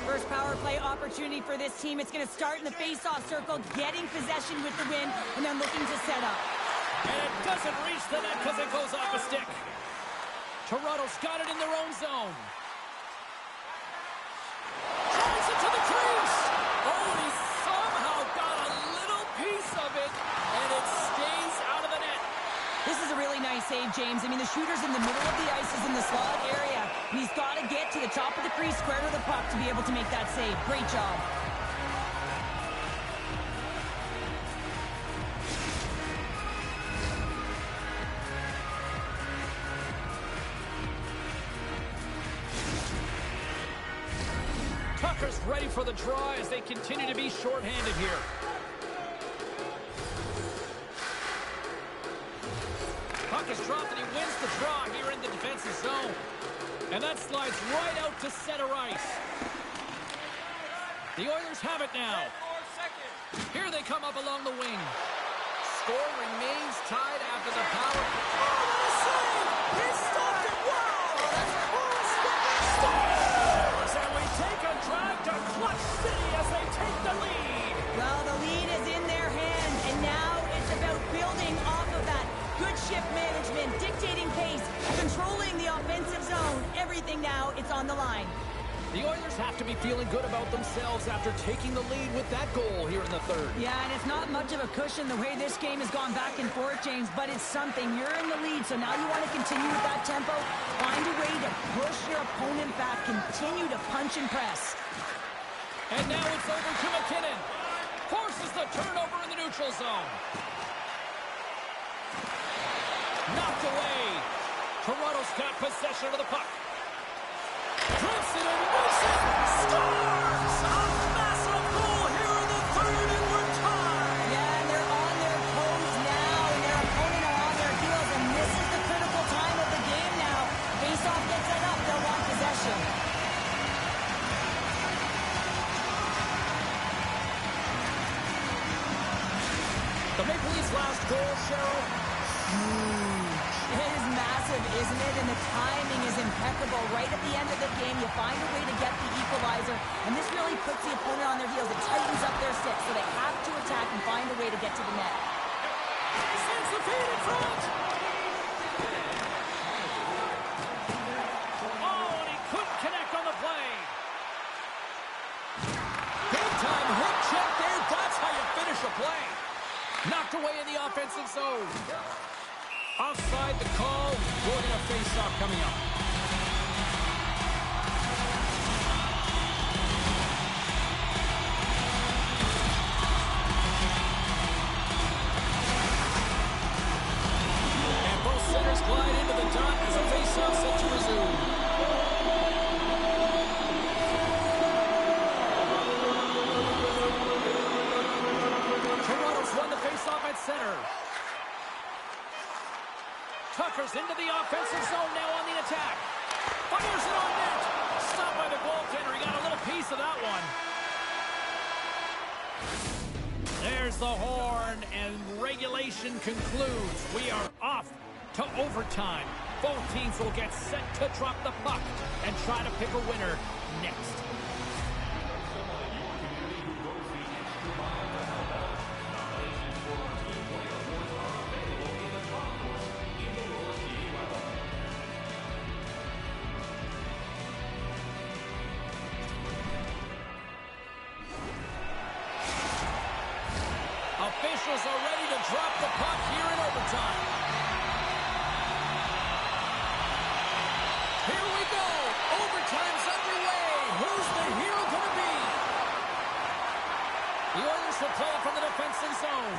First power play opportunity for this team. It's going to start in the face-off circle, getting possession with the win, and then looking to set up. And it doesn't reach the net because it goes off a stick. Toronto's got it in their own zone. Drives it to the crease. Oh, he somehow got a little piece of it, and it stays out of the net. This is a really nice save, James. I mean, the shooter's in the middle of the ice, is in the slot area, and he's got to get to the top of the crease, square to the puck to be able to make that save. Great job. Tucker's ready for the draw as they continue to be shorthanded here. Puck is dropped and he wins the draw here in the defensive zone. And that slides right out to center ice. The Oilers have it now. Here they come up along the wing. Score remains tied after the power. Oh, what a save! He stopped it! Wow! That's a scores! And we take a drive to Clutch City as they take the lead. Well, the lead is in their hands, and now it's about building off of that. Good shift management, dictating pace, controlling the offensive zone. Everything now, it's on the line. The Oilers have to be feeling good about themselves after taking the lead with that goal here in the third. Yeah, and it's not much of a cushion the way this game has gone back and forth, James, but it's something. You're in the lead, so now you want to continue with that tempo. Find a way to push your opponent back. Continue to punch and press. And now it's over to McKinnon. Forces the turnover in the neutral zone. Knocked away. Toronto's got possession of the puck. Drives it and makes it. Scores! A massive goal here in the third, and we're tied. Yeah, and they're on their toes now, and their opponent are on their heels, and this is the critical time of the game now. Face-off gets set up, they'll want possession. The Maple Leafs' last goal, Cheryl. It is massive, isn't it? And the timing is impeccable. Right at the end of the game, you find a way to get the equalizer, and this really puts the opponent on their heels. It tightens up their stick, so they have to attack and find a way to get to the net. Sends the feed in front. Oh, and he couldn't connect on the play. Big time hook check there. That's how you finish a play. Knocked away in the offensive zone. Offside the call. We're going to face off coming up. And both centers glide into the dot as the face-off set to resume. Toronto's won the face-off at center. Tucker's into the offensive zone now on the attack. Fires it on net. Stopped by the goaltender. He got a little piece of that one. There's the horn, and regulation concludes. We are off to overtime. Both teams will get set to drop the puck and try to pick a winner next. Officials are ready to drop the puck here in overtime. Here we go. Overtime's underway. Who's the hero going to be? The Oilers will play it from the defensive zone.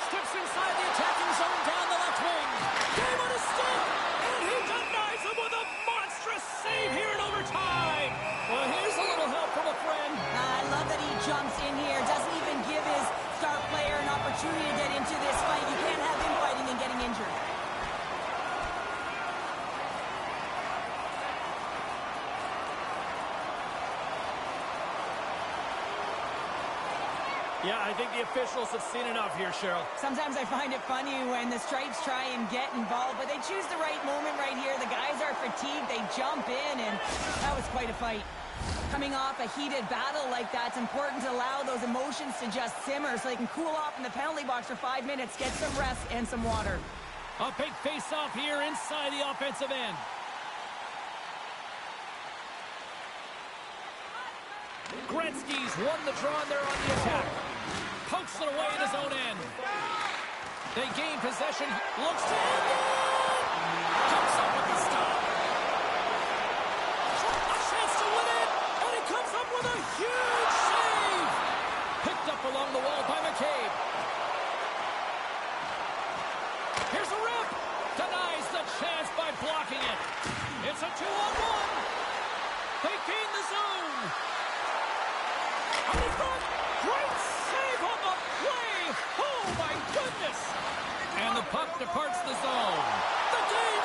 Steps inside the attacking zone down the left wing. Game on a stick. And he denies him with a monstrous save here in overtime. Well, here's a little help from a friend. I love that he jumps in here. Doesn't even give his star player an opportunity to get into this fight. You can't have him fighting and getting injured. Yeah, I think the officials have seen enough here, Cheryl. Sometimes I find it funny when the Stripes try and get involved, but they choose the right moment right here. The guys are fatigued. They jump in, and that was quite a fight. Coming off a heated battle like that, it's important to allow those emotions to just simmer so they can cool off in the penalty box for 5 minutes, get some rest and some water. A big face-off here inside the offensive end. Gretzky's won the draw there on the attack. Pokes it away in his own end. They gain possession. Looks to end it! Comes up with the stop. A chance to win it! And he comes up with a huge save! Picked up along the wall by McCabe. Here's a rip! Denies the chance by blocking it. It's a 2-on-1. They gain the zone. On the front, great save on the play! Oh my goodness! And the puck departs the zone. The game